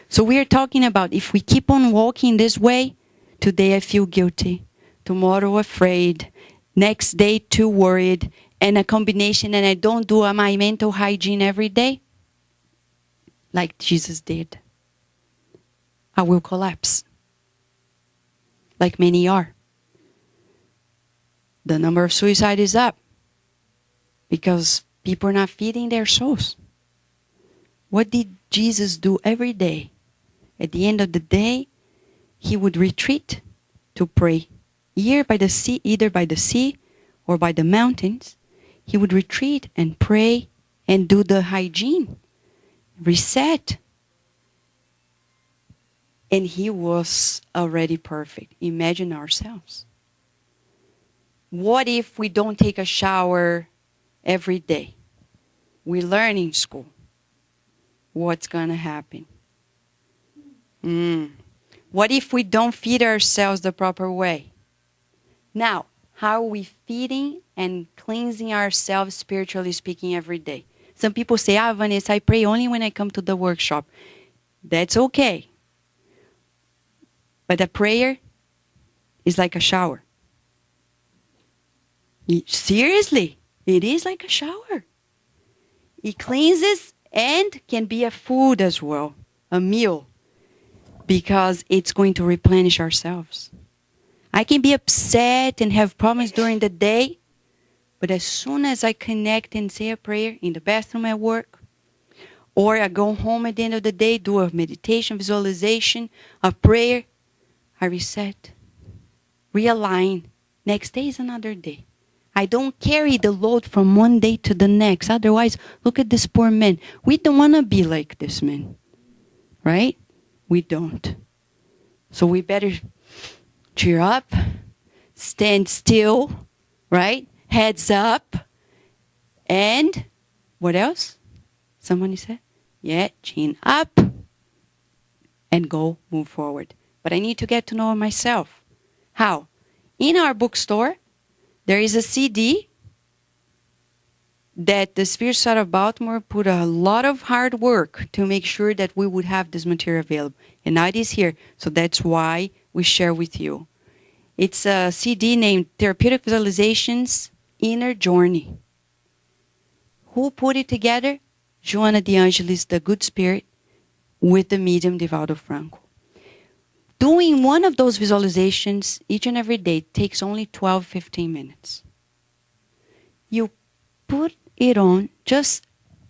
Speaker 1: So we are talking about if we keep on walking this way, today I feel guilty, tomorrow afraid, next day too worried, and a combination, and I don't do my mental hygiene every day, like Jesus did, I will collapse, like many are. The number of suicide is up because people are not feeding their souls. What did Jesus do every day? At the end of the day, he would retreat to pray. Either by the sea or by the mountains, he would retreat and pray and do the hygiene, reset. And he was already perfect. Imagine ourselves. What if we don't take a shower every day? We learn in school. What's going to happen? What if we don't feed ourselves the proper way? Now, how are we feeding and cleansing ourselves, spiritually speaking, every day? Some people say, Vanessa, I pray only when I come to the workshop. That's okay. But a prayer is like a shower. Seriously, it is like a shower. It cleanses and can be a food as well, a meal, because it's going to replenish ourselves. I can be upset and have problems during the day, but as soon as I connect and say a prayer in the bathroom at work, or I go home at the end of the day, do a meditation, visualization, a prayer, I reset, realign. Next day is another day. I don't carry the load from one day to the next. Otherwise, look at this poor man. We don't want to be like this man, right? We don't. So we better cheer up, stand still, right? Heads up. And what else? Somebody said? Yeah, chin up and go move forward. But I need to get to know myself. How? In our bookstore, there is a CD that the Spirit Society of Baltimore put a lot of hard work to make sure that we would have this material available. And now it is here. So that's why we share with you. It's a CD named Therapeutic Visualizations, Inner Journey. Who put it together? Joana de Angelis, the Good Spirit, with the medium Divaldo Franco. Doing one of those visualizations each and every day takes only 12-15 minutes. You put it on, just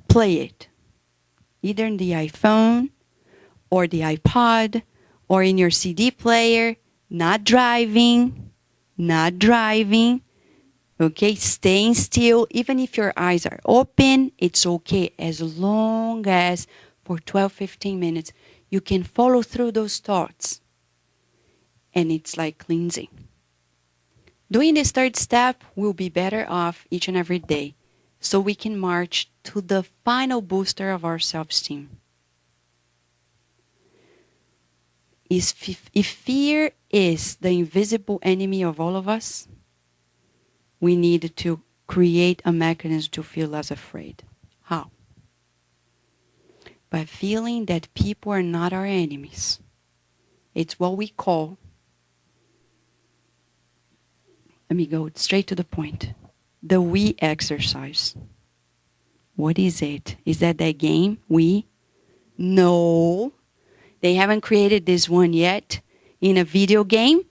Speaker 1: play it. Either in the iPhone or the iPod or in your CD player, not driving, Okay, staying still, even if your eyes are open, it's okay as long as for 12, 15 minutes you can follow through those thoughts. And it's like cleansing. Doing this third step, we'll be better off each and every day so we can march to the final booster of our self-esteem. If fear is the invisible enemy of all of us, we need to create a mechanism to feel less afraid. How? By feeling that people are not our enemies. It's what we call, let me go straight to the point, the we exercise. What is it? Is that game? We? No. They haven't created this one yet in a video game,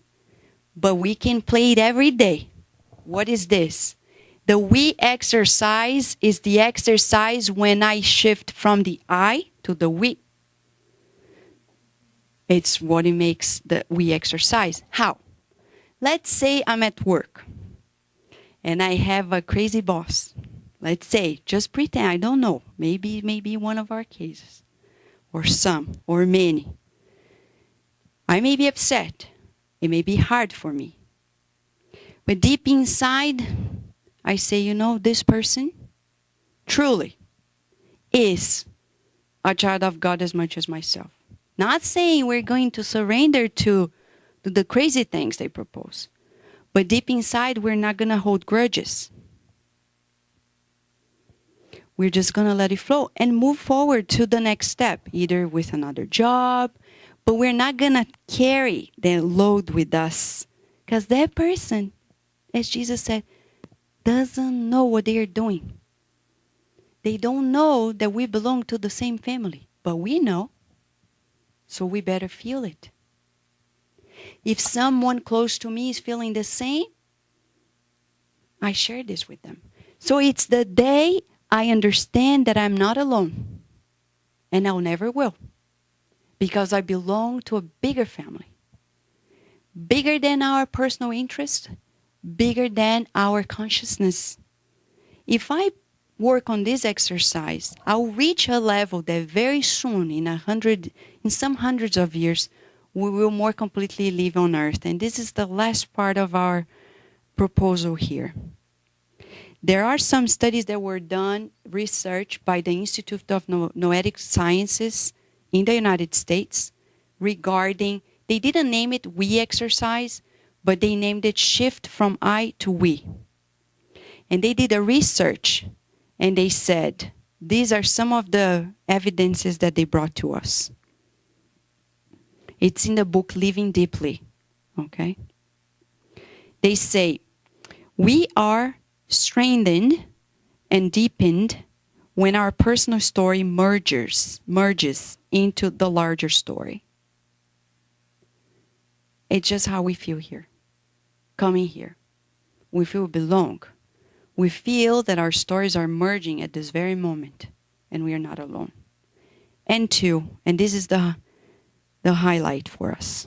Speaker 1: but we can play it every day. What is this? The we exercise is the exercise when I shift from the I to the we. It's what it makes the we exercise. How? Let's say I'm at work and I have a crazy boss. Let's say, just pretend, I don't know, maybe one of our cases, or some, or many. I may be upset. It may be hard for me. But deep inside, I say, you know, this person truly is a child of God as much as myself. Not saying we're going to surrender to the crazy things they propose. But deep inside, we're not going to hold grudges. We're just going to let it flow and move forward to the next step, either with another job, but we're not going to carry the load with us. Because that person, as Jesus said, doesn't know what they are doing. They don't know that we belong to the same family, but we know. So we better feel it. If someone close to me is feeling the same, I share this with them. So it's the day I understand that I'm not alone. And I'll never will. Because I belong to a bigger family. Bigger than our personal interest. Bigger than our consciousness. If I work on this exercise, I'll reach a level that very soon, in some hundreds of years, we will more completely live on earth. And this is the last part of our proposal here. There are some studies that were done, research by the Institute of Noetic Sciences in the United States regarding, they didn't name it we exercise, but they named it shift from I to we. And they did a research and they said, these are some of the evidences that they brought to us. It's in the book Living Deeply, okay? They say, we are strengthened and deepened when our personal story merges into the larger story. It's just how we feel here, coming here. We feel we belong. We feel that our stories are merging at this very moment, and we are not alone. And two, and this is the highlight for us.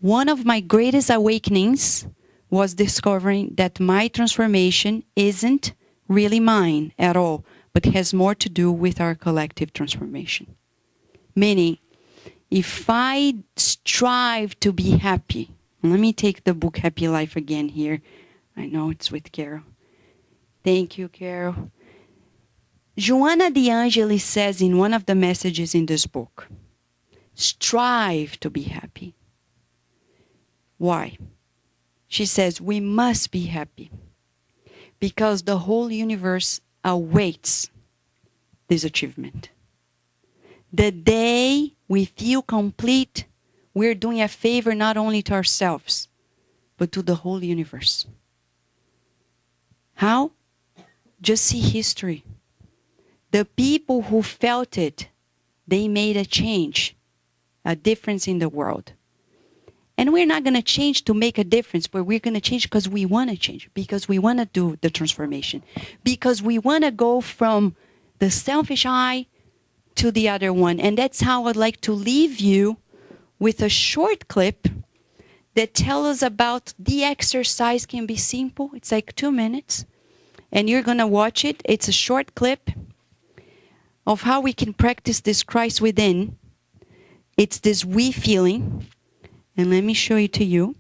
Speaker 1: One of my greatest awakenings was discovering that my transformation isn't really mine at all, but has more to do with our collective transformation. Meaning, if I strive to be happy, let me take the book Happy Life again here. I know it's with Carol. Thank you, Carol. Joanna de Angelis says in one of the messages in this book, strive to be happy. Why? She says, we must be happy because the whole universe awaits this achievement. The day we feel complete, we're doing a favor not only to ourselves, but to the whole universe. How? Just see history. The people who felt it, they made a change, a difference in the world. And we're not going to change to make a difference, but we're going to change because we want to change, because we want to do the transformation, because we want to go from the selfish I to the other one. And that's how I'd like to leave you with a short clip that tell us about the exercise. Can be simple. It's like 2 minutes. And you're going to watch it. It's a short clip of how we can practice this Christ within. It's this we feeling. And let me show it to you.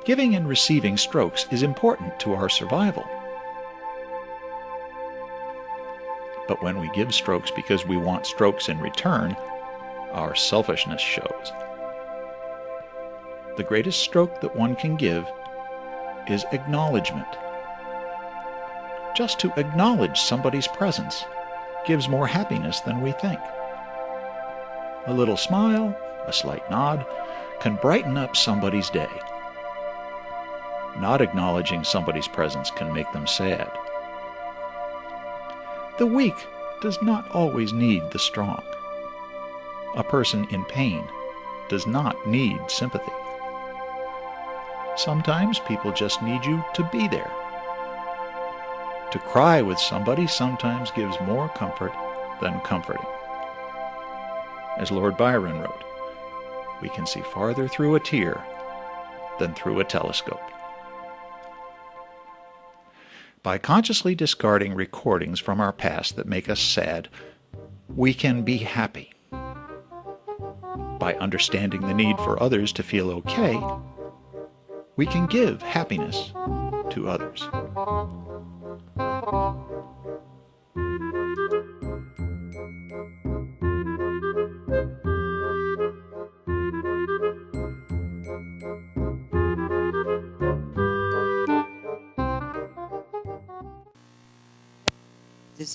Speaker 4: Giving and receiving strokes is important to our survival. But when we give strokes because we want strokes in return, our selfishness shows. The greatest stroke that one can give is acknowledgement. Just to acknowledge somebody's presence gives more happiness than we think. A little smile, a slight nod, can brighten up somebody's day. Not acknowledging somebody's presence can make them sad. The weak does not always need the strong. A person in pain does not need sympathy. Sometimes people just need you to be there. To cry with somebody sometimes gives more comfort than comforting. As Lord Byron wrote, we can see farther through a tear than through a telescope. By consciously discarding recordings from our past that make us sad, we can be happy. By understanding the need for others to feel okay, we can give happiness to others.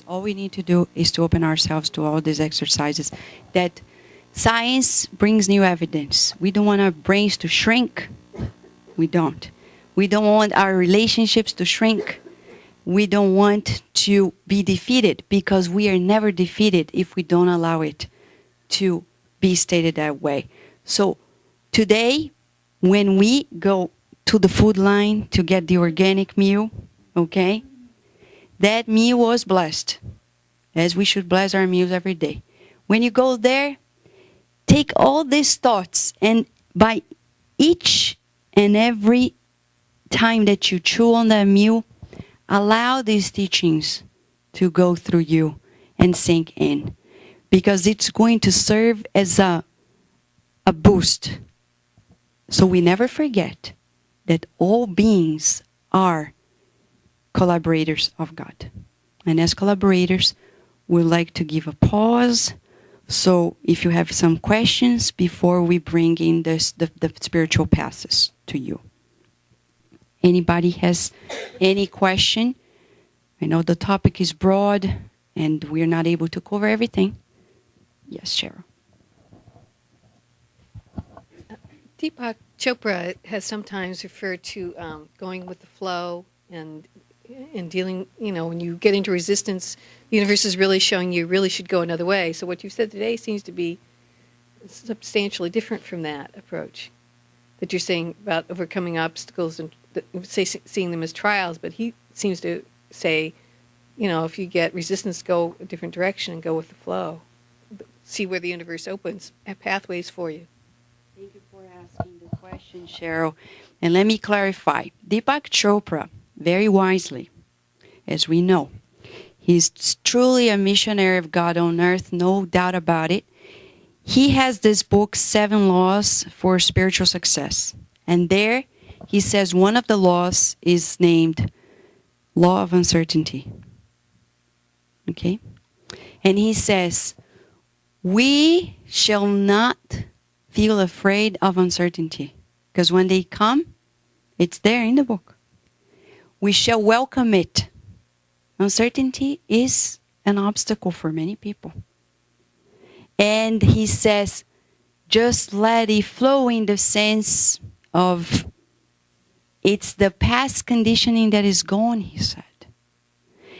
Speaker 1: All we need to do is to open ourselves to all these exercises that science brings new evidence. We don't want our brains to shrink. We don't. We don't want our relationships to shrink. We don't want to be defeated, because we are never defeated if we don't allow it to be stated that way. So today, when we go to the food line to get the organic meal, okay, that meal was blessed, as we should bless our meals every day. When you go there, take all these thoughts, and by each and every time that you chew on that meal, allow these teachings to go through you and sink in, because it's going to serve as a boost. So we never forget that all beings are collaborators of God. And as collaborators, we'd like to give a pause. So if you have some questions before we bring in the spiritual passes to you. Anybody has any question? I know the topic is broad and we're not able to cover everything. Yes, Cheryl.
Speaker 5: Deepak Chopra has sometimes referred to going with the flow and dealing, when you get into resistance, the universe is really showing you really should go another way. So what you said today seems to be substantially different from that approach that you're saying about overcoming obstacles and seeing them as trials. But he seems to say, if you get resistance, go a different direction and go with the flow. See where the universe opens pathways for you.
Speaker 1: Thank you for asking the question, Cheryl. And let me clarify. Deepak Chopra, very wisely, as we know, he's truly a missionary of God on earth, no doubt about it. He has this book, 7 Laws for Spiritual Success. And there he says one of the laws is named Law of Uncertainty. Okay? And he says, we shall not feel afraid of uncertainty, because when they come, it's there in the book. We shall welcome it. Uncertainty is an obstacle for many people. And he says, just let it flow in the sense of it's the past conditioning that is gone, he said.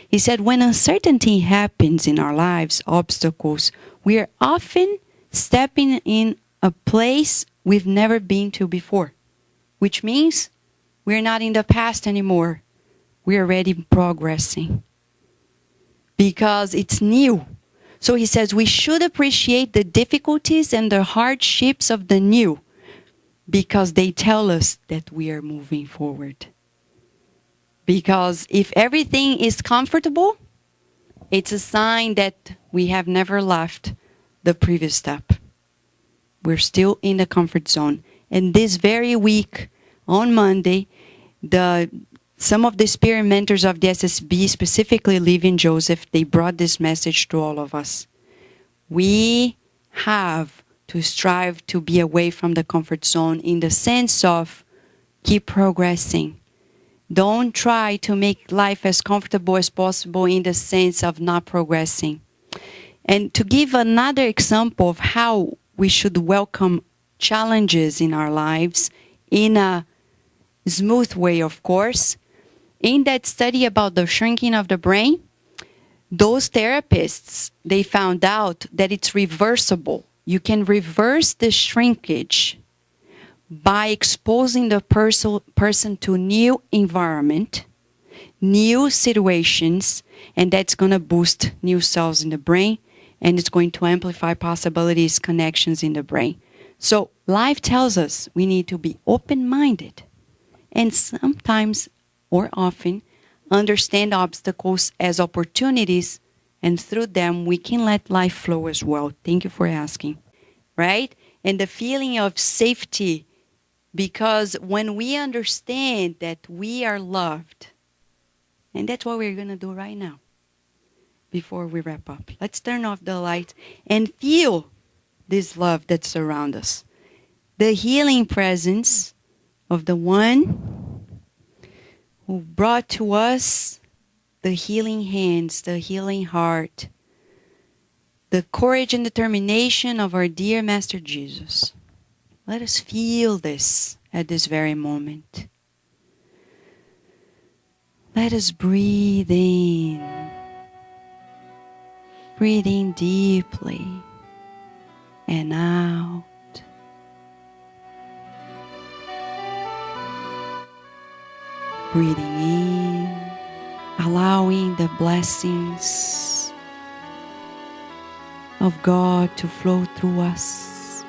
Speaker 1: He said, when uncertainty happens in our lives, obstacles, we are often stepping in a place we've never been to before, which means we're not in the past anymore. We're already progressing because it's new. So he says we should appreciate the difficulties and the hardships of the new because they tell us that we are moving forward. Because if everything is comfortable, it's a sign that we have never left the previous step. We're still in the comfort zone. And this very week, on Monday, some of the spirit mentors of the SSB, specifically Livy and Joseph, they brought this message to all of us. We have to strive to be away from the comfort zone in the sense of keep progressing. Don't try to make life as comfortable as possible in the sense of not progressing. And to give another example of how we should welcome challenges in our lives in a smooth way, of course, in that study about the shrinking of the brain, those therapists, they found out that it's reversible. You can reverse the shrinkage by exposing the person to new environment, new situations, and that's going to boost new cells in the brain, and it's going to amplify possibilities, connections in the brain. So life tells us we need to be open-minded and sometimes or often understand obstacles as opportunities, and through them we can let life flow as well. Thank you for asking. Right? And the feeling of safety, because when we understand that we are loved, and that's what we're going to do right now before we wrap up. Let's turn off the light and feel this love that surrounds us. The healing presence of the one who brought to us the healing hands, the healing heart, the courage and determination of our dear Master Jesus. Let us feel this at this very moment. Let us breathe in. Breathe in deeply and out. Breathing in, allowing the blessings of God to flow through us.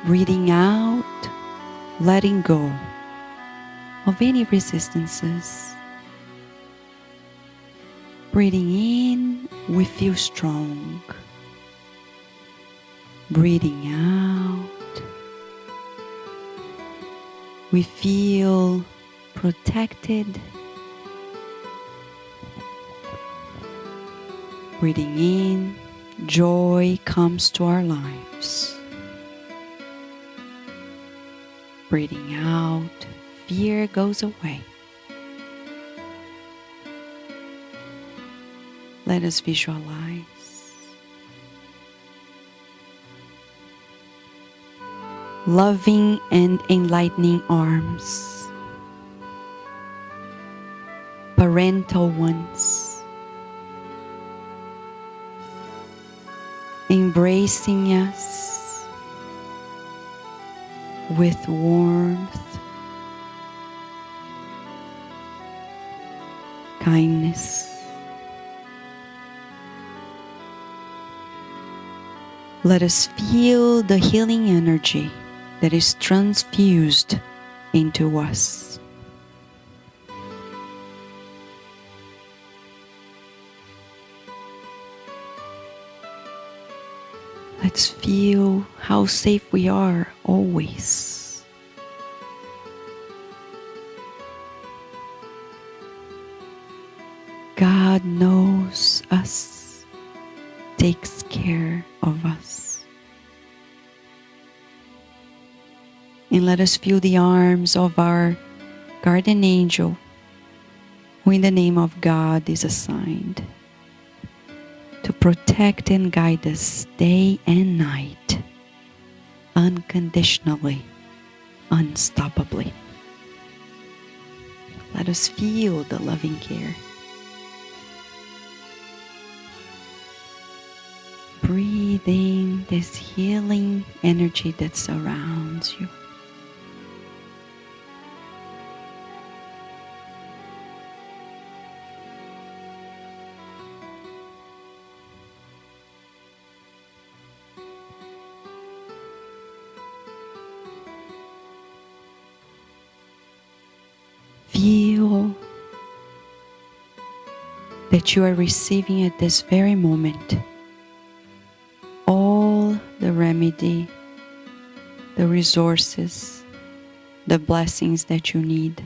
Speaker 1: Breathing out, letting go of any resistances. Breathing in, we feel strong. Breathing out, we feel protected. Breathing in, joy comes to our lives. Breathing out, fear goes away. Let us visualize loving and enlightening arms, parental ones, embracing us with warmth, kindness. Let us feel the healing energy that is transfused into us. Let's feel how safe we are always. God knows us, takes care of us. And let us feel the arms of our guardian angel, who in the name of God is assigned to protect and guide us day and night, unconditionally, unstoppably. Let us feel the loving care. Breathe in this healing energy that surrounds you. feel that you are receiving at this very moment all the remedy, the resources, the blessings that you need.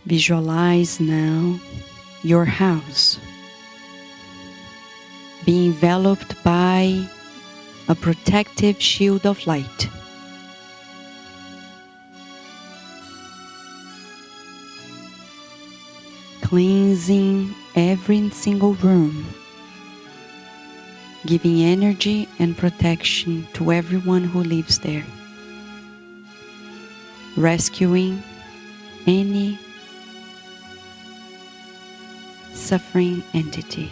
Speaker 1: Visualize now your house being enveloped by a protective shield of light. Cleansing every single room, giving energy and protection to everyone who lives there, rescuing any suffering entity.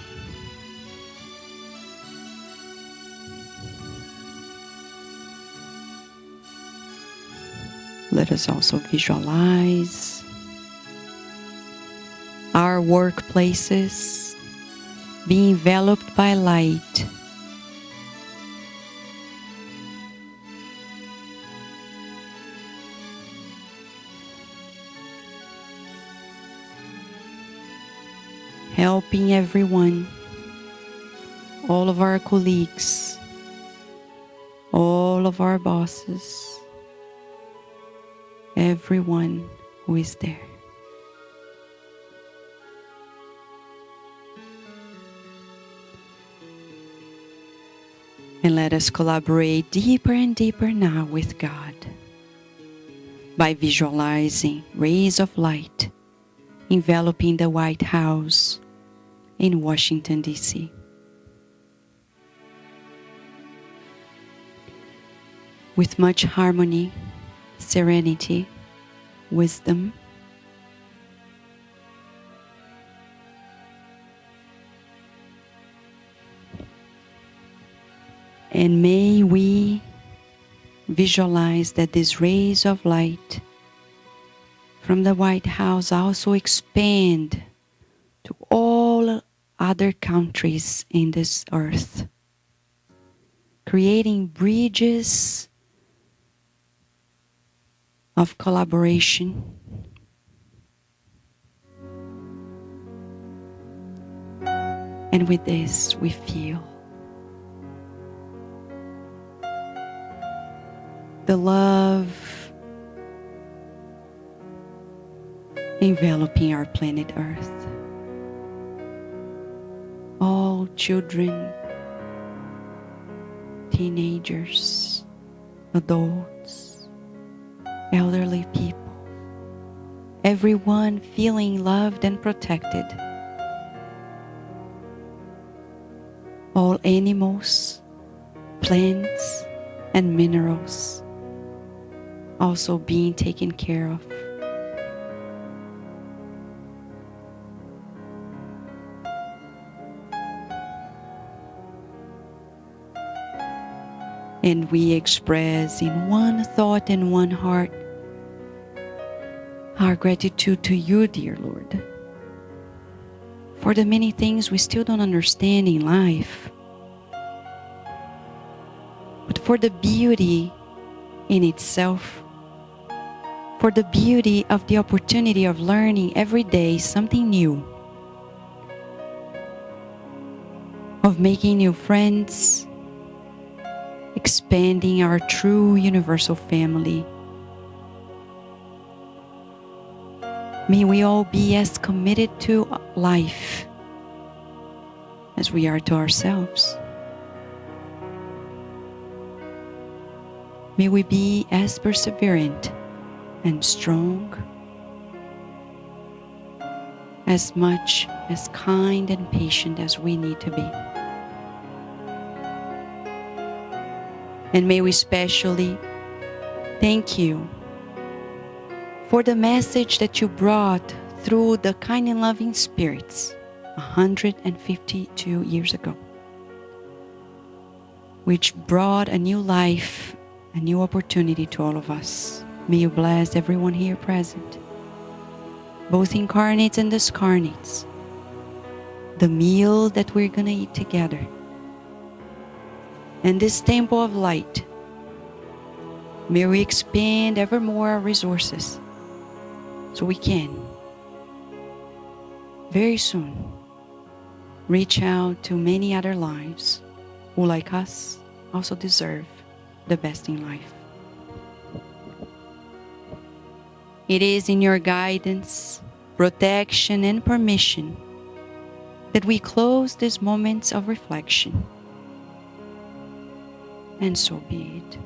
Speaker 1: Let us also visualize our workplaces being enveloped by light. Helping everyone, all of our colleagues, all of our bosses, everyone who is there. And let us collaborate deeper and deeper now with God by visualizing rays of light enveloping the White House in Washington, D.C. With much harmony, serenity, wisdom, and may we visualize that these rays of light from the White House also expand to all other countries in this earth, creating bridges of collaboration, and with this we feel the love enveloping our planet Earth. All children, teenagers, adults, elderly people, everyone feeling loved and protected. All animals, plants, and minerals also being taken care of. And we express in one thought and one heart our gratitude to you, dear Lord, for the many things we still don't understand in life, but for the beauty in itself, for the beauty of the opportunity of learning every day something new, of making new friends, expanding our true universal family. May we all be as committed to life as we are to ourselves. May we be as perseverant and strong, as much as kind and patient as we need to be. And may we especially thank you for the message that you brought through the kind and loving spirits 152 years ago, which brought a new life, a new opportunity to all of us. May you bless everyone here present, both incarnates and discarnates, the meal that we're going to eat together. And this temple of light, may we expand ever more our resources so we can very soon reach out to many other lives who, like us, also deserve the best in life. It is in your guidance, protection, and permission that we close these moments of reflection. And so be it.